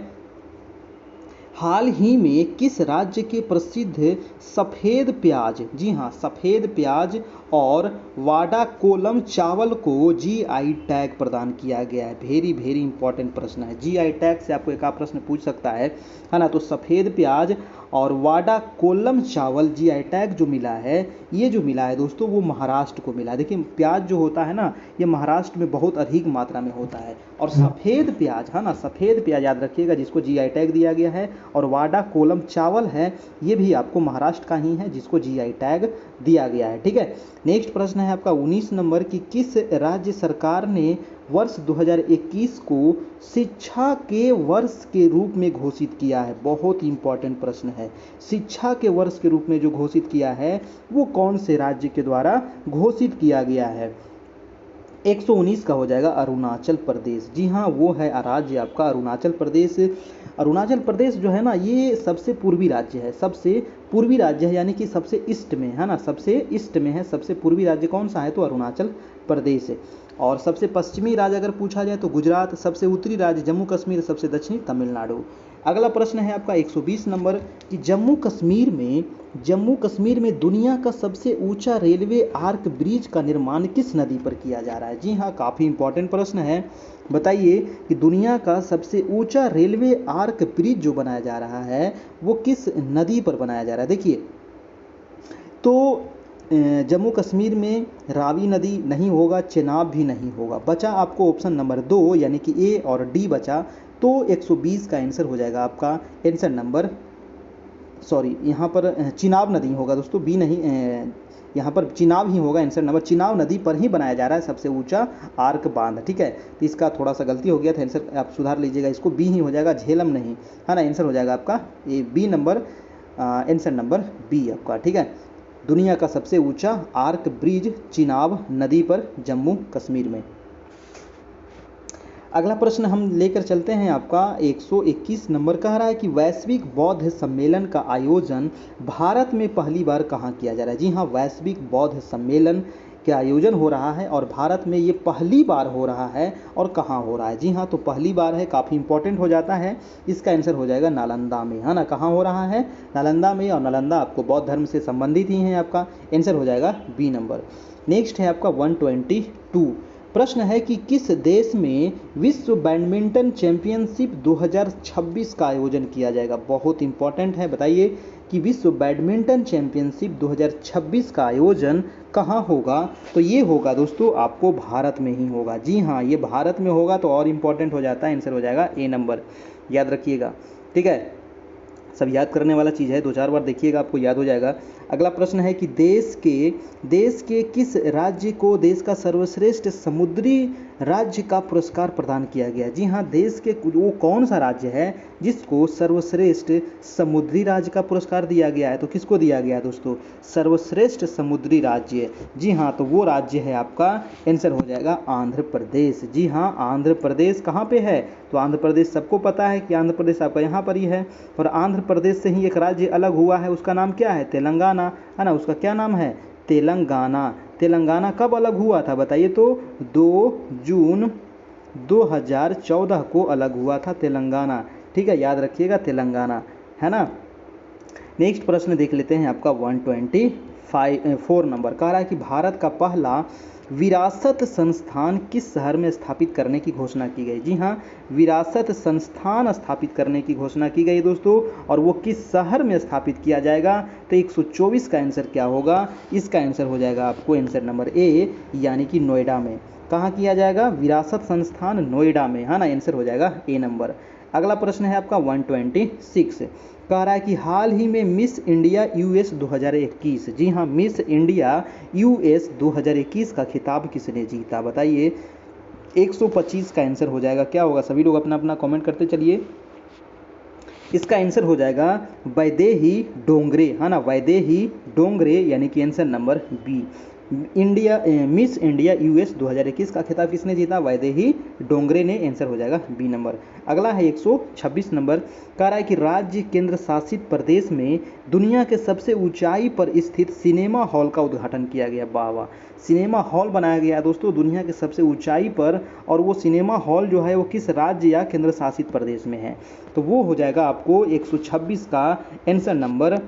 S1: हाल ही में किस राज्य के प्रसिद्ध सफ़ेद प्याज, जी हाँ सफ़ेद प्याज और वाडा कोलम चावल को जीआई टैग प्रदान किया गया है? वेरी वेरी इंपॉर्टेंट प्रश्न है। जीआई टैग से आपको एक आध प्रश्न पूछ सकता है ना। तो सफ़ेद प्याज और वाडा कोलम चावल जीआई टैग जो मिला है, ये जो मिला है दोस्तों वो महाराष्ट्र को मिला है। देखिए प्याज जो होता है ना, ये महाराष्ट्र में बहुत अधिक मात्रा में होता है। और सफ़ेद प्याज है ना, सफ़ेद प्याज याद रखिएगा जिसको जीआई टैग दिया गया है। और वाडा कोलम चावल है, ये भी आपको महाराष्ट्र का ही है जिसको जीआई टैग दिया गया है। ठीक है, नेक्स्ट प्रश्न है आपका 19 नंबर की, किस राज्य सरकार ने वर्ष 2021 को शिक्षा के वर्ष के रूप में घोषित किया है? बहुत इंपॉर्टेंट प्रश्न है। शिक्षा के वर्ष के रूप में जो घोषित किया है वो कौन से राज्य के द्वारा घोषित किया गया है? 119 का हो जाएगा अरुणाचल प्रदेश। जी हाँ, वो है राज्य आपका अरुणाचल प्रदेश। अरुणाचल प्रदेश जो है ना, ये सबसे पूर्वी राज्य है, सबसे पूर्वी राज्य है, यानी कि सबसे ईस्ट में है ना, सबसे ईस्ट में है। सबसे पूर्वी राज्य कौन सा है? तो अरुणाचल प्रदेश है। और सबसे पश्चिमी राज्य अगर पूछा जाए तो गुजरात, सबसे उत्तरी राज्य जम्मू कश्मीर, सबसे दक्षिणी तमिलनाडु। अगला प्रश्न है आपका 120 नंबर कि जम्मू कश्मीर में दुनिया का सबसे ऊंचा रेलवे आर्क ब्रिज का निर्माण किस नदी पर किया जा रहा है? जी हाँ, काफ़ी इंपॉर्टेंट प्रश्न है। बताइए कि दुनिया का सबसे ऊंचा रेलवे आर्क ब्रिज जो बनाया जा रहा है वो किस नदी पर बनाया जा रहा है? देखिए तो जम्मू कश्मीर में रावी नदी नहीं होगा, चेनाब भी नहीं होगा। बचा आपको ऑप्शन नंबर 2 यानी कि ए और डी बचा। तो 120 का आंसर हो जाएगा आपका आंसर नंबर, सॉरी यहाँ पर चिनाब नदी होगा दोस्तों, बी नहीं, यहाँ पर चिनाब ही होगा आंसर नंबर। चिनाब नदी पर ही बनाया जा रहा है सबसे ऊंचा आर्क बांध। ठीक है, तो इसका थोड़ा सा गलती हो गया था, आंसर आप सुधार लीजिएगा, इसको बी ही हो जाएगा, झेलम नहीं है ना। आंसर हो जाएगा आपका ये B number, answer number B आपका। ठीक है, दुनिया का सबसे ऊंचा आर्क ब्रिज चिनाब नदी पर जम्मू कश्मीर में। अगला प्रश्न हम लेकर चलते हैं आपका 121 नंबर, कह रहा है कि वैश्विक बौद्ध सम्मेलन का आयोजन भारत में पहली बार कहाँ किया जा रहा है? जी हाँ, वैश्विक बौद्ध सम्मेलन का आयोजन हो रहा है और भारत में ये पहली बार हो रहा है। और कहाँ हो रहा है? जी हाँ, तो पहली बार है, काफ़ी इंपॉर्टेंट हो जाता है। इसका आंसर हो जाएगा नालंदा में, है ना। कहाँ हो रहा है? नालंदा में। और नालंदा आपको बौद्ध धर्म से संबंधित ही है। आपका आंसर हो जाएगा बी नंबर। नेक्स्ट है आपका 122, प्रश्न है कि किस देश में विश्व बैडमिंटन चैंपियनशिप 2026 का आयोजन किया जाएगा? बहुत इंपॉर्टेंट है, बताइए कि विश्व बैडमिंटन चैंपियनशिप 2026 का आयोजन कहाँ होगा? तो ये होगा दोस्तों आपको भारत में ही होगा। जी हाँ, ये भारत में होगा तो और इम्पॉर्टेंट हो जाता है, आंसर हो जाएगा ए नंबर, याद रखिएगा। ठीक है, सब याद करने वाला चीज़ है, 2-4 बार देखिएगा आपको याद हो जाएगा। अगला प्रश्न है कि देश के किस राज्य को देश का सर्वश्रेष्ठ समुद्री राज्य का पुरस्कार प्रदान किया गया? जी हाँ, देश के वो कौन सा राज्य है जिसको सर्वश्रेष्ठ समुद्री राज्य का पुरस्कार दिया गया है? तो किसको दिया गया है दोस्तों? सर्वश्रेष्ठ समुद्री राज्य। जी हाँ, तो वो राज्य है आपका, आंसर हो जाएगा आंध्र प्रदेश। जी हाँ, आंध्र प्रदेश कहाँ पे है? तो आंध्र प्रदेश सबको पता है कि आंध्र प्रदेश आपका यहाँ पर ही है। और आंध्र प्रदेश से ही एक राज्य अलग हुआ है, उसका नाम क्या है? तेलंगाना, है ना। उसका क्या नाम है? तेलंगाना। तेलंगाना कब अलग हुआ था बताइए? तो 2 जून 2014 को अलग हुआ था तेलंगाना। ठीक है, याद रखिएगा तेलंगाना, है ना। नेक्स्ट प्रश्न देख लेते हैं आपका 124 नंबर, कह रहा है कि भारत का पहला विरासत संस्थान किस शहर में स्थापित करने की घोषणा की गई? जी हाँ, विरासत संस्थान स्थापित करने की घोषणा की गई दोस्तों। और वो किस शहर में स्थापित किया जाएगा? तो 124 का आंसर क्या होगा? इसका आंसर हो जाएगा आपको आंसर नंबर ए, यानी कि नोएडा में। कहाँ किया जाएगा? विरासत संस्थान नोएडा में, है ना। आंसर हो जाएगा ए नंबर। अगला प्रश्न है आपका 126, कह रहा है कि हाल ही में मिस इंडिया यूएस 2021, जी हाँ, मिस इंडिया यूएस 2021 का खिताब किसने जीता? बताइए। 125 का आंसर हो जाएगा, क्या होगा? सभी लोग अपना अपना कमेंट करते चलिए। इसका आंसर हो जाएगा वैदेही डोंगरे, है ना, वैदेही डोंगरे, यानी कि answer number B. India Miss India US 2021 का खिताब किसने जीता? वैदेही डोंगरे ने। आंसर हो जाएगा बी नंबर। अगला है 126 नंबर, कह रहा है कि राज्य केंद्र शासित प्रदेश में दुनिया के सबसे ऊंचाई पर स्थित सिनेमा हॉल का उद्घाटन किया गया। वाह वाह, सिनेमा हॉल बनाया गया है दोस्तों दुनिया के सबसे ऊंचाई पर, और वो सिनेमा हॉल जो है वो किस राज्य या केंद्र शासित प्रदेश में है? तो वो हो जाएगा आपको 126 का आंसर नंबर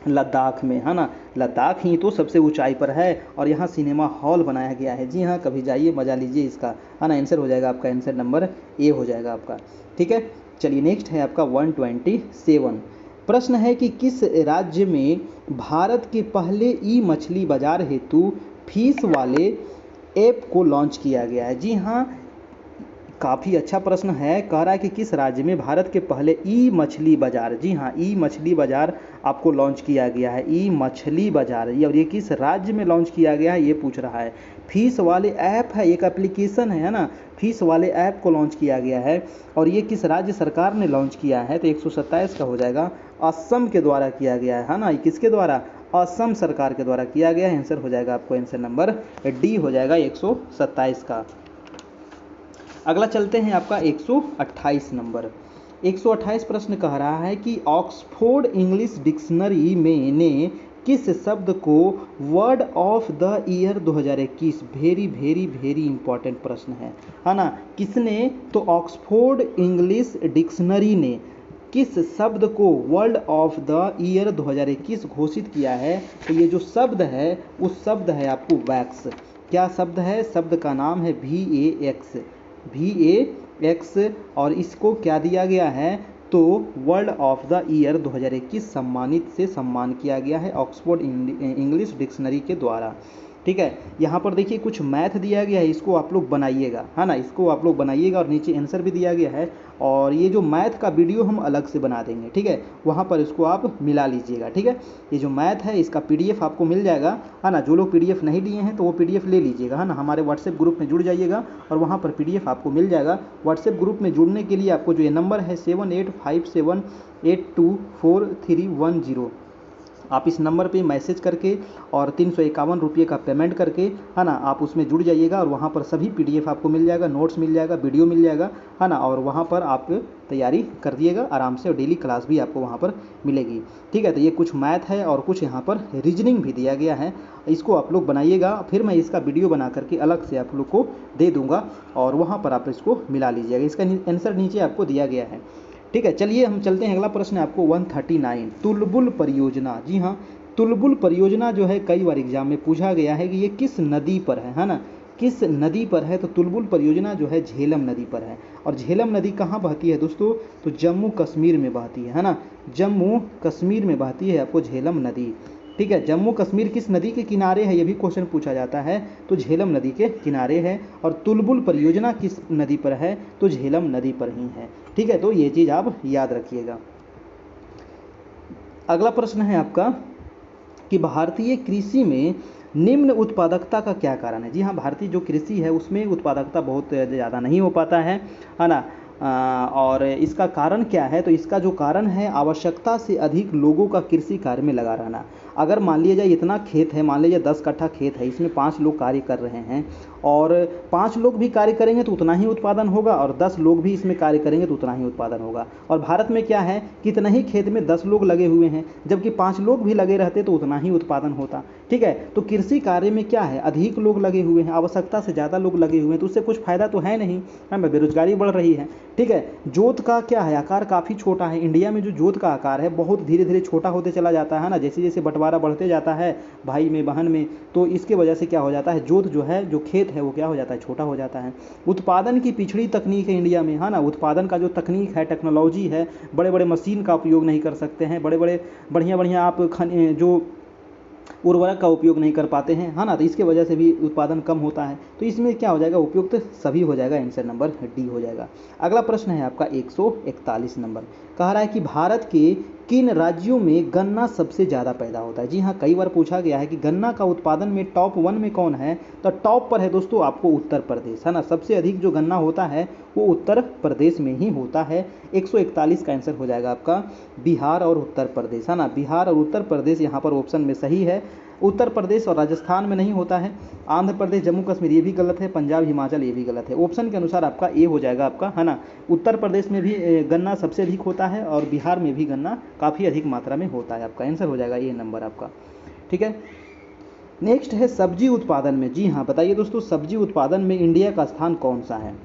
S1: लद्दाख में, है ना। लद्दाख ही तो सबसे ऊंचाई पर है और यहाँ सिनेमा हॉल बनाया गया है। जी हाँ, कभी जाइए, मजा लीजिए इसका, है ना। आंसर हो जाएगा आपका, आंसर नंबर ए हो जाएगा आपका। ठीक है, चलिए नेक्स्ट है आपका 127। प्रश्न है कि किस राज्य में भारत के पहले ई मछली बाजार हेतु फीस वाले ऐप को लॉन्च किया गया है? जी हाँ, काफ़ी अच्छा प्रश्न है। कह रहा है कि किस राज्य में भारत के पहले ई मछली बाजार, जी हाँ, ई मछली बाजार आपको लॉन्च किया गया है। ई मछली बाजार, और ये किस राज्य में लॉन्च किया गया है ये पूछ रहा है। फीस वाले ऐप है, एक एप्लीकेशन है ना, फीस वाले ऐप को लॉन्च किया गया है और ये किस राज्य सरकार ने लॉन्च किया है? तो 127 का हो जाएगा, असम के द्वारा किया गया है ना। किसके द्वारा? असम सरकार के द्वारा किया गया है। आंसर हो जाएगा आपको, आंसर नंबर डी हो जाएगा 127 का। अगला चलते हैं आपका 128 नंबर। 128 प्रश्न कह रहा है कि ऑक्सफोर्ड इंग्लिश डिक्शनरी में ने किस शब्द को word of the year 2021, very very very important प्रश्न है ना। किसने? तो ऑक्सफोर्ड इंग्लिश डिक्शनरी ने किस शब्द को वर्ड ऑफ द ईयर 2021 घोषित किया है? तो ये जो शब्द है उस शब्द है आपको वैक्स। क्या शब्द है? शब्द का नाम है VAX, VAX, और इसको क्या दिया गया है? तो वर्ल्ड ऑफ द ईयर 2021 सम्मानित से सम्मान किया गया है ऑक्सफोर्ड इंग्लिश डिक्शनरी के द्वारा। ठीक है, यहाँ पर देखिए कुछ मैथ दिया गया है, इसको आप लोग बनाइएगा, है ना, इसको आप लोग बनाइएगा और नीचे आंसर भी दिया गया है। और ये जो मैथ का वीडियो हम अलग से बना देंगे, ठीक है, वहाँ पर इसको आप मिला लीजिएगा। ठीक है, ये जो मैथ है इसका PDF आपको मिल जाएगा, है ना। जो लोग PDF नहीं लिए हैं तो वो PDF ले लीजिएगा, है ना। हमारे व्हाट्सएप ग्रुप में जुड़ जाइएगा और वहाँ पर PDF आपको मिल जाएगा। व्हाट्सएप ग्रुप में जुड़ने के लिए आपको जो ये नंबर है 7857824310, आप इस नंबर पे मैसेज करके और 351 रुपये का पेमेंट करके, है ना, आप उसमें जुड़ जाइएगा और वहाँ पर सभी PDF आपको मिल जाएगा, नोट्स मिल जाएगा, वीडियो मिल जाएगा, है ना। और वहाँ पर आप तैयारी कर दिएगा आराम से और डेली क्लास भी आपको वहाँ पर मिलेगी। ठीक है, तो ये कुछ मैथ है और कुछ यहाँ पर रीजनिंग भी दिया गया है, इसको आप लोग बनाइएगा। फिर मैं इसका वीडियो बना करके अलग से आप लोग को दे दूँगा और वहाँ पर आप इसको मिला लीजिएगा। इसका आंसर नीचे आपको दिया गया है। ठीक है, चलिए हम चलते हैं। अगला प्रश्न है आपको 139, तुलबुल परियोजना। जी हाँ, तुलबुल परियोजना जो है कई बार एग्जाम में पूछा गया है कि ये किस नदी पर है ना, किस नदी पर है? तो तुलबुल परियोजना जो है झेलम नदी पर है। और झेलम नदी कहाँ बहती है दोस्तों? तो जम्मू कश्मीर में बहती है ना, जम्मू कश्मीर में बहती है आपको झेलम नदी। ठीक है, जम्मू कश्मीर किस नदी के किनारे है ये भी क्वेश्चन पूछा जाता है, तो झेलम नदी के किनारे है। और तुलबुल परियोजना किस नदी पर है? तो झेलम नदी पर ही है। ठीक है, तो ये चीज़ आप याद रखिएगा। अगला प्रश्न है आपका कि भारतीय कृषि में निम्न उत्पादकता का क्या कारण है? जी हाँ, भारतीय जो कृषि है उसमें उत्पादकता बहुत ज़्यादा नहीं हो पाता है ना। और इसका कारण क्या है? तो इसका जो कारण है आवश्यकता से अधिक लोगों का कृषि कार्य में लगा रहना। अगर मान लिया जाए इतना खेत है, मान लीजिए 10 कट्ठा खेत है, इसमें 5 लोग कार्य कर रहे हैं और 5 लोग भी कार्य करेंगे तो उतना ही उत्पादन होगा और 10 लोग भी इसमें कार्य करेंगे तो उतना ही उत्पादन होगा। और भारत में क्या है, कितना ही खेत में 10 लोग लगे हुए हैं, जबकि 5 लोग भी लगे रहते तो उतना ही उत्पादन होता। ठीक है, तो कृषि कार्य में क्या है, अधिक लोग लगे हुए हैं, आवश्यकता से ज़्यादा लोग लगे हुए हैं, तो उससे कुछ फायदा तो है नहीं, है ना, बेरोजगारी बढ़ रही है। ठीक है, जोत का क्या है, आकार काफ़ी छोटा है। इंडिया में जो जोत का आकार है बहुत धीरे धीरे छोटा होते चला जाता है ना, जैसे जैसे बंटवारा बढ़ते जाता है भाई में बहन में, तो इसके वजह से क्या हो जाता है, जोत जो है, जो खेत है वो क्या हो जाता है, छोटा हो जाता है। उत्पादन की पिछड़ी तकनीक है इंडिया में, है ना, उत्पादन का जो तकनीक है, टेक्नोलॉजी है, बड़े बड़े मशीन का उपयोग नहीं कर सकते हैं, बड़े बड़े बढ़िया बढ़िया आप जो उर्वरक का उपयोग नहीं कर पाते हैं, है ना, तो इसके वजह से भी उत्पादन कम होता है। तो इसमें क्या हो जाएगा, उपयुक्त सभी हो जाएगा, आंसर नंबर डी हो जाएगा। अगला प्रश्न है आपका 141 नंबर, कह रहा है कि भारत के किन राज्यों में गन्ना सबसे ज़्यादा पैदा होता है? जी हाँ, कई बार पूछा गया है कि गन्ना का उत्पादन में टॉप 1 में कौन है? तो टॉप पर है दोस्तों आपको उत्तर प्रदेश, है ना, सबसे अधिक जो गन्ना होता है वो उत्तर प्रदेश में ही होता है। 141 का आंसर हो जाएगा आपका बिहार और उत्तर प्रदेश, है ना, बिहार और उत्तर प्रदेश यहाँ पर ऑप्शन में सही है। उत्तर प्रदेश और राजस्थान में नहीं होता है, आंध्र प्रदेश जम्मू कश्मीर ये भी गलत है, पंजाब हिमाचल ये भी गलत है। ऑप्शन के अनुसार आपका ए हो जाएगा आपका, है ना। उत्तर प्रदेश में भी गन्ना सबसे अधिक होता है और बिहार में भी गन्ना काफ़ी अधिक मात्रा में होता है। आपका आंसर हो जाएगा ए नंबर आपका, ठीक है। नेक्स्ट है सब्जी उत्पादन में। जी हाँ, बताइए दोस्तों, सब्जी उत्पादन में इंडिया का स्थान कौन सा है?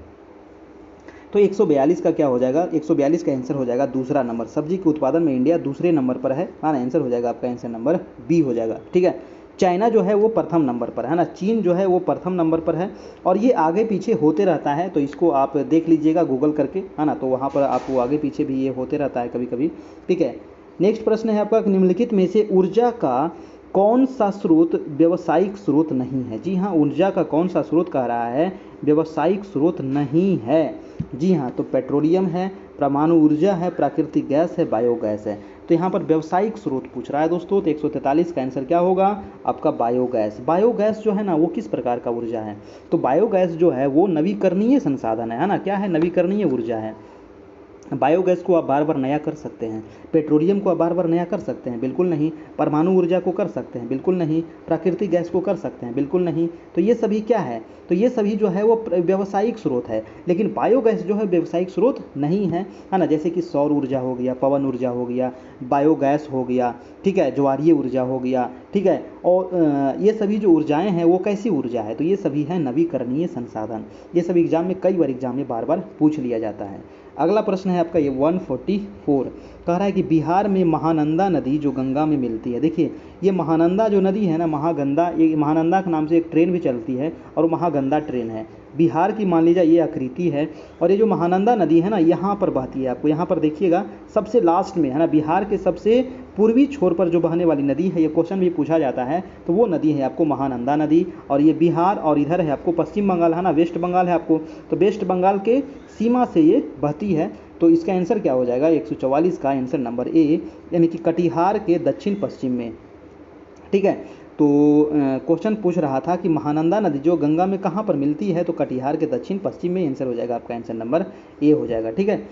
S1: तो 142 का क्या हो जाएगा? 142 का आंसर हो जाएगा दूसरा नंबर। सब्जी के उत्पादन में इंडिया दूसरे नंबर पर है, हाँ, आंसर हो जाएगा आपका आंसर नंबर बी हो जाएगा, ठीक है। चाइना जो है वो प्रथम नंबर पर है ना, चीन जो है वो प्रथम नंबर पर है, और ये आगे पीछे होते रहता है, तो इसको आप देख लीजिएगा गूगल करके, है ना, तो वहाँ पर आपको आगे पीछे भी ये होते रहता है कभी कभी, ठीक है। नेक्स्ट प्रश्न है आपका, निम्नलिखित में से ऊर्जा का कौन सा स्रोत व्यावसायिक स्रोत नहीं है? जी हाँ, ऊर्जा का कौन सा स्रोत कह रहा है व्यावसायिक स्रोत नहीं है? जी हाँ, तो पेट्रोलियम है, परमाणु ऊर्जा है, प्राकृतिक गैस है, बायोगैस है। तो यहाँ पर व्यावसायिक स्रोत पूछ रहा है दोस्तों, तो 143 का आंसर क्या होगा आपका? बायोगैस। बायोगैस जो है ना वो किस प्रकार का ऊर्जा है? तो बायोगैस जो है वो नवीकरणीय संसाधन है ना, क्या है? नवीकरणीय ऊर्जा है। बायोगैस को आप बार बार नया कर सकते हैं, पेट्रोलियम को आप बार बार नया कर सकते हैं, बिल्कुल नहीं। परमाणु ऊर्जा को कर सकते हैं, बिल्कुल नहीं। प्राकृतिक गैस को कर सकते हैं, बिल्कुल नहीं। तो ये सभी क्या है? तो ये सभी जो है वो व्यावसायिक स्रोत है, लेकिन बायोगैस जो है व्यावसायिक स्रोत नहीं है, है ना। जैसे कि सौर ऊर्जा हो गया, पवन ऊर्जा हो गया, बायोगैस हो गया, ठीक है, ज्वारीय ऊर्जा हो गया, ठीक है। और ये सभी जो ऊर्जाएं हैं वो कैसी ऊर्जा है? तो ये सभी है नवीकरणीय संसाधन। ये सभी एग्जाम में कई बार एग्जाम में बार बार पूछ लिया जाता है। अगला प्रश्न है आपका ये 144, कह रहा है कि बिहार में महानंदा नदी जो गंगा में मिलती है। देखिए, ये महानंदा जो नदी है ना, महागंगा, ये महानंदा के नाम से एक ट्रेन भी चलती है और महागंगा ट्रेन है। बिहार की मान लीजिए ये आकृति है, और ये जो महानंदा नदी है ना यहाँ पर बहती है। आपको यहाँ पर देखिएगा सबसे लास्ट में, है ना, बिहार के सबसे पूर्वी छोर पर जो बहने वाली नदी है, ये क्वेश्चन भी पूछा जाता है, तो वो नदी है आपको महानंदा नदी। और ये बिहार और इधर है आपको पश्चिम बंगाल, है ना, वेस्ट बंगाल है आपको, तो वेस्ट बंगाल के सीमा से ये बहती है। तो इसका आंसर क्या हो जाएगा? 144 का आंसर नंबर ए, यानी कि कटिहार के दक्षिण पश्चिम में, ठीक है। तो क्वेश्चन पूछ रहा था कि महानंदा नदी जो गंगा में कहाँ पर मिलती है, तो कटिहार के दक्षिण पश्चिम में आंसर हो जाएगा आपका, आंसर नंबर ए हो जाएगा, ठीक है।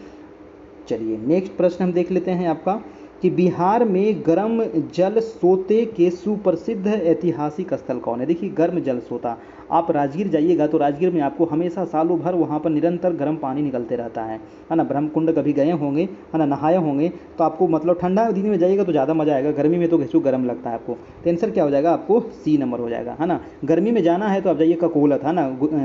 S1: चलिए नेक्स्ट प्रश्न हम देख लेते हैं आपका, कि बिहार में गर्म जल सोते के सुप्रसिद्ध ऐतिहासिक स्थल कौन है? देखिए, गर्म जल सोता, आप राजगीर जाइएगा तो राजगीर में आपको हमेशा सालों भर वहाँ पर निरंतर गर्म पानी निकलते रहता है ना। ब्रह्मकुंड कभी गए होंगे, है ना, नहाए होंगे, तो आपको मतलब ठंडा दिन में जाइएगा तो ज़्यादा मज़ा आएगा, गर्मी में तो घिसू गर्म लगता है आपको। तो आंसर क्या हो जाएगा? आपको सी नंबर हो जाएगा, है ना। गर्मी में जाना है तो आप जाइए ककोलत, है ना,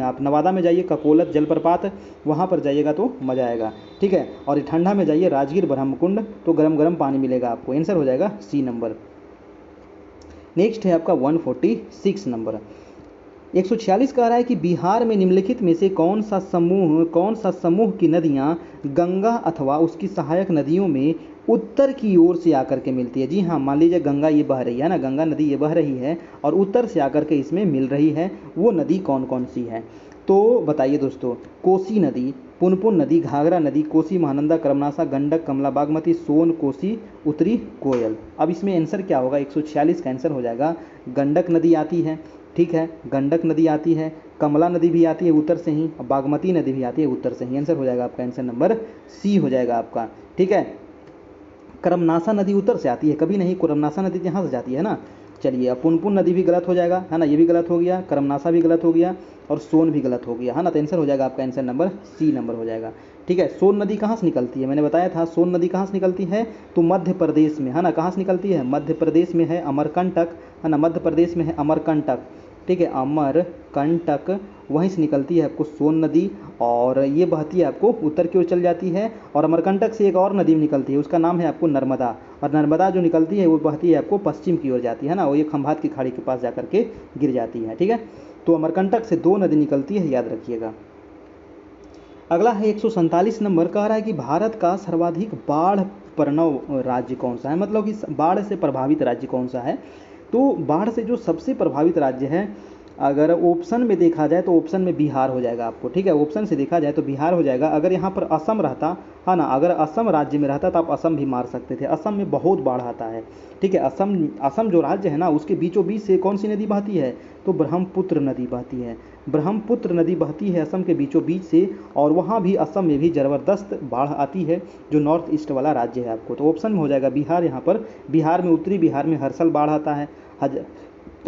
S1: आप नवादा में जाइए ककोलत जलप्रपात, वहाँ पर जाइएगा तो मज़ा आएगा, ठीक है। और ठंडा में जाइए राजगीर ब्रह्मकुंड, तो गर्म गर्म पानी मिलेगा आपको। आंसर हो जाएगा सी नंबर। नेक्स्ट है आपका 146 नंबर। 146 कह रहा है कि बिहार में निम्नलिखित में से कौन सा समूह की नदियां गंगा अथवा उसकी सहायक नदियों में उत्तर की ओर से आकर के मिलती है? जी हाँ, मान लीजिए गंगा ये बह रही है ना, गंगा नदी ये बह रही है और उत्तर से आकर के इसमें मिल रही है, वो नदी कौन कौन सी है? तो बताइए दोस्तों, कोसी नदी, पुनपुन नदी, घाघरा नदी, कोसी, महानंदा, कर्मनासा, गंडक, कमला, बागमती, सोन, कोसी, उत्तरी कोयल। अब इसमें आंसर क्या होगा? 146 का आंसर हो जाएगा गंडक नदी आती है, ठीक है, गंडक नदी आती है, कमला नदी भी आती है उत्तर से ही, बागमती नदी भी आती है उत्तर से ही। आंसर हो जाएगा आपका, आंसर नंबर सी हो जाएगा आपका, ठीक है। कर्मनासा नदी उत्तर से आती है, कभी नहीं, कर्मनासा नदी यहाँ से जाती है ना। चलिए, अब पुनपुन नदी भी गलत हो जाएगा, है ना, ये भी गलत हो गया, कर्मनासा भी गलत हो गया और सोन भी गलत हो गया, है ना। तो आंसर हो जाएगा आपका, आंसर नंबर सी नंबर हो जाएगा, ठीक है। सोन नदी कहाँ से निकलती है? मैंने बताया था सोन नदी कहाँ से निकलती है, तो मध्य प्रदेश में, है ना। कहाँ से निकलती है? मध्य प्रदेश में है अमरकंटक, है ना, मध्य प्रदेश में है अमरकंटक, ठीक है, अमरकंटक, वहीं से निकलती है आपको सोन नदी, और ये बहती है आपको उत्तर की ओर चल जाती है। और अमरकंटक से एक और नदी निकलती है, उसका नाम है आपको नर्मदा, और नर्मदा जो निकलती है वो बहती है आपको पश्चिम की ओर जाती है ना, वो ये खंभात की खाड़ी के पास जाकर के गिर जाती है, ठीक है। तो अमरकंटक से 2 नदी निकलती है, याद रखिएगा। अगला है 147 नंबर, कह रहा है कि भारत का सर्वाधिक बाढ़ प्रवण राज्य कौन सा है? मतलब कि बाढ़ से प्रभावित राज्य कौन सा है? तो बाढ़ से जो सबसे प्रभावित राज्य है, अगर ऑप्शन में देखा जाए तो ऑप्शन में बिहार हो जाएगा आपको, ठीक है। ऑप्शन से देखा जाए तो बिहार हो जाएगा। अगर यहाँ पर असम रहता, है ना, अगर असम राज्य में रहता तो आप असम भी मार सकते थे। असम में बहुत बाढ़ आता है, ठीक है। असम जो राज्य है ना, उसके बीचों बीच से कौन सी नदी बहती है? तो ब्रह्मपुत्र नदी बहती है। ब्रह्मपुत्र नदी बहती है असम के बीचों बीच से, और वहाँ भी असम में भी ज़बरदस्त बाढ़ आती है, जो नॉर्थ ईस्ट वाला राज्य है आपको। तो ऑप्शन में हो जाएगा बिहार। यहाँ पर बिहार में, उत्तरी बिहार में हर साल बाढ़ आता है,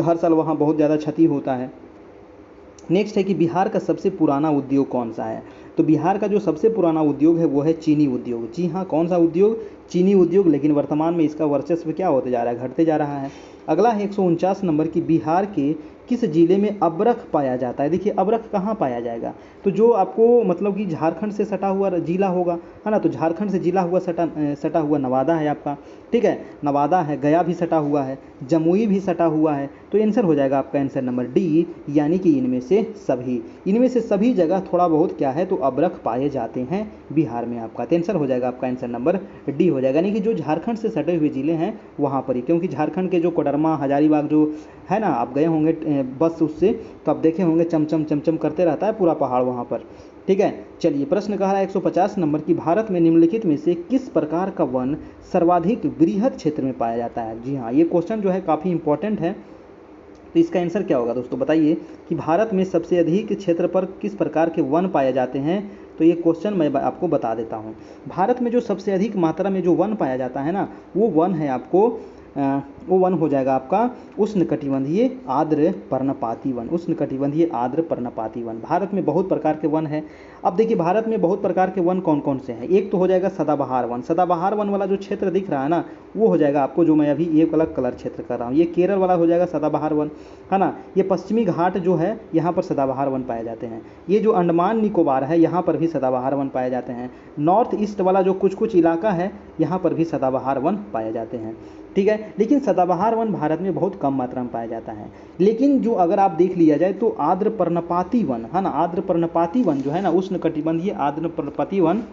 S1: हर साल वहाँ बहुत ज़्यादा क्षति होता है। नेक्स्ट है कि बिहार का सबसे पुराना उद्योग कौन सा है? तो बिहार का जो सबसे पुराना उद्योग है वो है चीनी उद्योग। जी हाँ, कौन सा उद्योग? चीनी उद्योग। लेकिन वर्तमान में इसका वर्चस्व क्या होते जा रहा है? घटते जा रहा है। अगला है 149 नंबर की, बिहार के किस जिले में अबरख पाया जाता है? देखिए अबरख कहाँ पाया जाएगा? तो जो आपको मतलब कि झारखंड से सटा हुआ जिला होगा, है ना, तो झारखंड से जिला हुआ सटा हुआ नवादा है आपका, ठीक है, नवादा है, गया भी सटा हुआ है, जमुई भी सटा हुआ है। तो आंसर हो जाएगा आपका आंसर नंबर डी, यानी कि इनमें से सभी जगह थोड़ा बहुत क्या है तो अबरख पाए जाते हैं बिहार में आपका। तो आंसर हो जाएगा आपका आंसर नंबर डी हो जाएगा, यानी कि जो झारखंड से सटे हुए जिले हैं वहाँ पर ही, क्योंकि झारखंड के जो कोडरमा हजारीबाग जो है ना, आप गए होंगे बस उससे, तो आप देखे होंगे चमचम चमचम करते रहता है पूरा पहाड़ वहाँ पर, ठीक है। चलिए प्रश्न कह रहा है 150 नंबर की, भारत में निम्नलिखित में से किस प्रकार का वन सर्वाधिक वृहद क्षेत्र में पाया जाता है? जी हाँ, ये क्वेश्चन जो है काफ़ी इंपॉर्टेंट है। तो इसका आंसर क्या होगा दोस्तों, बताइए कि भारत में सबसे अधिक क्षेत्र पर किस प्रकार के वन पाए जाते हैं? तो ये क्वेश्चन मैं आपको बता देता हूँ। भारत में जो सबसे अधिक मात्रा में जो वन पाया जाता है ना, वो वन है आपको वो वन हो जाएगा आपका उष्णकटिबंधीय आर्द्र पर्णपाती वन। उष्णकटिबंधीय आर्द्र पर्णपाती वन, भारत में बहुत प्रकार के वन है। अब देखिए भारत में बहुत प्रकार के वन कौन कौन से हैं? एक तो हो जाएगा सदाबहार वन। सदाबहार वन वाला जो क्षेत्र दिख रहा है ना, वो हो जाएगा आपको, जो मैं अभी एक अलग कलर क्षेत्र कर रहा हूँ, ये केरल वाला हो जाएगा सदाबहार वन, है ना। ये पश्चिमी घाट जो है यहाँ पर सदाबहार वन पाए जाते हैं। ये जो अंडमान निकोबार है यहाँ पर भी सदाबहार वन पाए जाते हैं। नॉर्थ ईस्ट वाला जो कुछ कुछ इलाका है यहाँ पर भी सदाबहार वन पाए जाते हैं, ठीक है। लेकिन सदाबहार वन भारत में बहुत कम मात्रा में पाया जाता है। लेकिन जो अगर आप देख लिया जाए तो आर्द्र पर्णपाती वन, है ना, आर्द्र पर्णपाती वन जो है ना, उष्णकटिबंधीय आर्द्र पर्णपाती वन,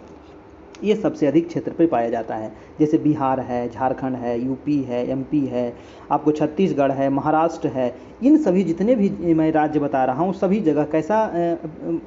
S1: ये सबसे अधिक क्षेत्र पे पाया जाता है। जैसे बिहार है, झारखंड है, यूपी है, एमपी है, आपको छत्तीसगढ़ है, महाराष्ट्र है, इन सभी जितने भी मैं राज्य बता रहा हूँ सभी जगह कैसा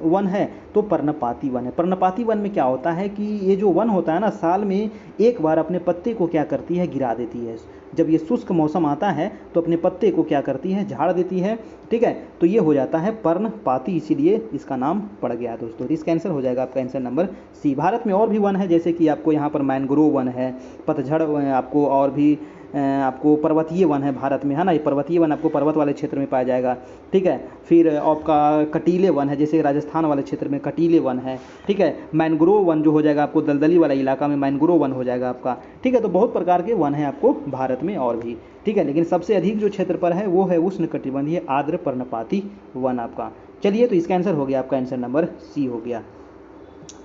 S1: वन है तो पर्णपाती वन है। पर्णपाती वन में क्या होता है कि ये जो वन होता है ना, साल में एक बार अपने पत्ते को क्या करती है, गिरा देती है। जब ये शुष्क मौसम आता है तो अपने पत्ते को क्या करती है, झाड़ देती है, ठीक है। तो ये हो जाता है पर्णपाती, इसीलिए इसका नाम पड़ गया दोस्तों। तो इसका आंसर हो जाएगा आपका आंसर नंबर सी। भारत में और भी वन है, जैसे कि आपको यहाँ पर मैंग्रोव वन है, पतझड़ आपको, और भी आपको पर्वतीय वन है भारत में, है ना। ये पर्वतीय वन आपको पर्वत वाले क्षेत्र में पाया जाएगा, ठीक है। फिर आपका कटीले वन है, जैसे राजस्थान वाले क्षेत्र में कटीले वन है, ठीक है। मैंग्रोव वन जो हो जाएगा आपको दलदली वाला इलाका में मैंग्रोव वन हो जाएगा आपका, ठीक है। तो बहुत प्रकार के वन है आपको भारत में और भी, ठीक है। लेकिन सबसे अधिक जो क्षेत्र पर है वो है उष्णकटिबंधीय आर्द्र पर्णपाती वन आपका। चलिए, तो इसका आंसर हो गया आपका आंसर नंबर सी हो गया।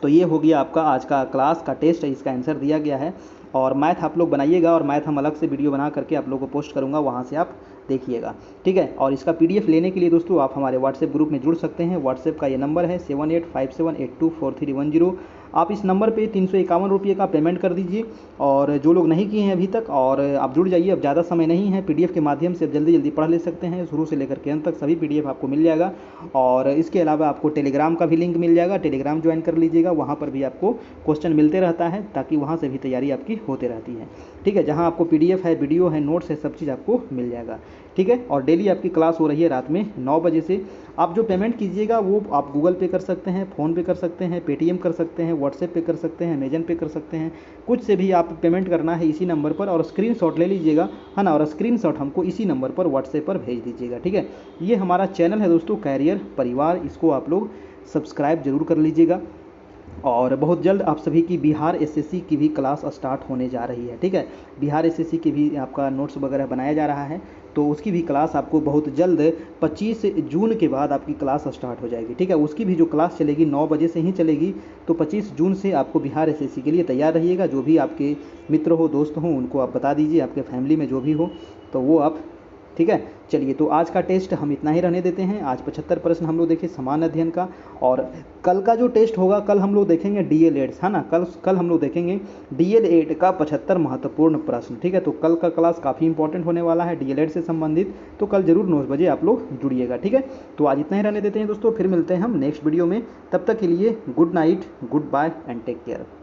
S1: तो ये हो गया आपका आज का क्लास का टेस्ट, इसका आंसर दिया गया है। और मैथ आप लोग बनाइएगा, और मैथ हम अलग से वीडियो बना करके आप लोगों को पोस्ट करूंगा, वहाँ से आप देखिएगा, ठीक है। और इसका पीडीएफ लेने के लिए दोस्तों आप हमारे व्हाट्सएप ग्रुप में जुड़ सकते हैं। व्हाट्सएप का ये नंबर है 7857824310। आप इस नंबर पे 351 रुपये का पेमेंट कर दीजिए, और जो लोग नहीं किए हैं अभी तक, और आप जुड़ जाइए, अब ज़्यादा समय नहीं है। पीडीएफ के माध्यम से आप जल्दी जल्दी पढ़ ले सकते हैं, शुरू से लेकर के अंत तक सभी पीडीएफ आपको मिल जाएगा। और इसके अलावा आपको टेलीग्राम का भी लिंक मिल जाएगा, टेलीग्राम ज्वाइन कर लीजिएगा, वहाँ पर भी आपको क्वेश्चन मिलते रहता है, ताकि वहाँ से भी तैयारी आपकी होते रहती है, ठीक है। जहाँ आपको पीडीएफ है, वीडियो है, नोट्स है, सब चीज़ आपको मिल जाएगा, ठीक है। और डेली आपकी क्लास हो रही है रात में 9 बजे से। आप जो पेमेंट कीजिएगा वो आप गूगल पे कर सकते हैं, फ़ोन पे कर सकते हैं, पेटीएम कर सकते हैं, व्हाट्सएप पे कर सकते हैं, अमेजन पे कर सकते हैं, कुछ से भी आप पेमेंट करना है इसी नंबर पर, और स्क्रीनशॉट ले लीजिएगा, है ना, और स्क्रीनशॉट हमको इसी नंबर पर व्हाट्सएप पर भेज दीजिएगा, ठीक है। ये हमारा चैनल है दोस्तों, कैरियर परिवार, इसको आप लोग सब्सक्राइब जरूर कर लीजिएगा। और बहुत जल्द आप सभी की बिहार एसएससी की भी क्लास स्टार्ट होने जा रही है, ठीक है। बिहार एसएससी की भी आपका नोट्स वगैरह बनाया जा रहा है, तो उसकी भी क्लास आपको बहुत जल्द 25 जून के बाद आपकी क्लास स्टार्ट हो जाएगी, ठीक है। उसकी भी जो क्लास चलेगी 9 बजे से ही चलेगी, तो 25 जून से आपको बिहार एसएससी के लिए तैयार रहिएगा। जो भी आपके मित्र हो, दोस्त हो, उनको आप बता दीजिए, आपके फैमिली में जो भी हो, तो वो आप, ठीक है। चलिए, तो आज का टेस्ट हम इतना ही रहने देते हैं। आज 75 प्रश्न हम लोग देखे सामान्य अध्ययन का, और कल का जो टेस्ट होगा, कल हम लोग देखेंगे डीएलएड, है ना। कल हम लोग देखेंगे डीएलएड का 75 महत्वपूर्ण प्रश्न, ठीक है। तो कल का क्लास काफ़ी इंपॉर्टेंट होने वाला है डीएलएड से संबंधित, तो कल जरूर 9 बजे आप लोग जुड़िएगा, ठीक है। तो आज इतना ही रहने देते हैं दोस्तों, फिर मिलते हैं हम नेक्स्ट वीडियो में। तब तक के लिए good night, goodbye and take care.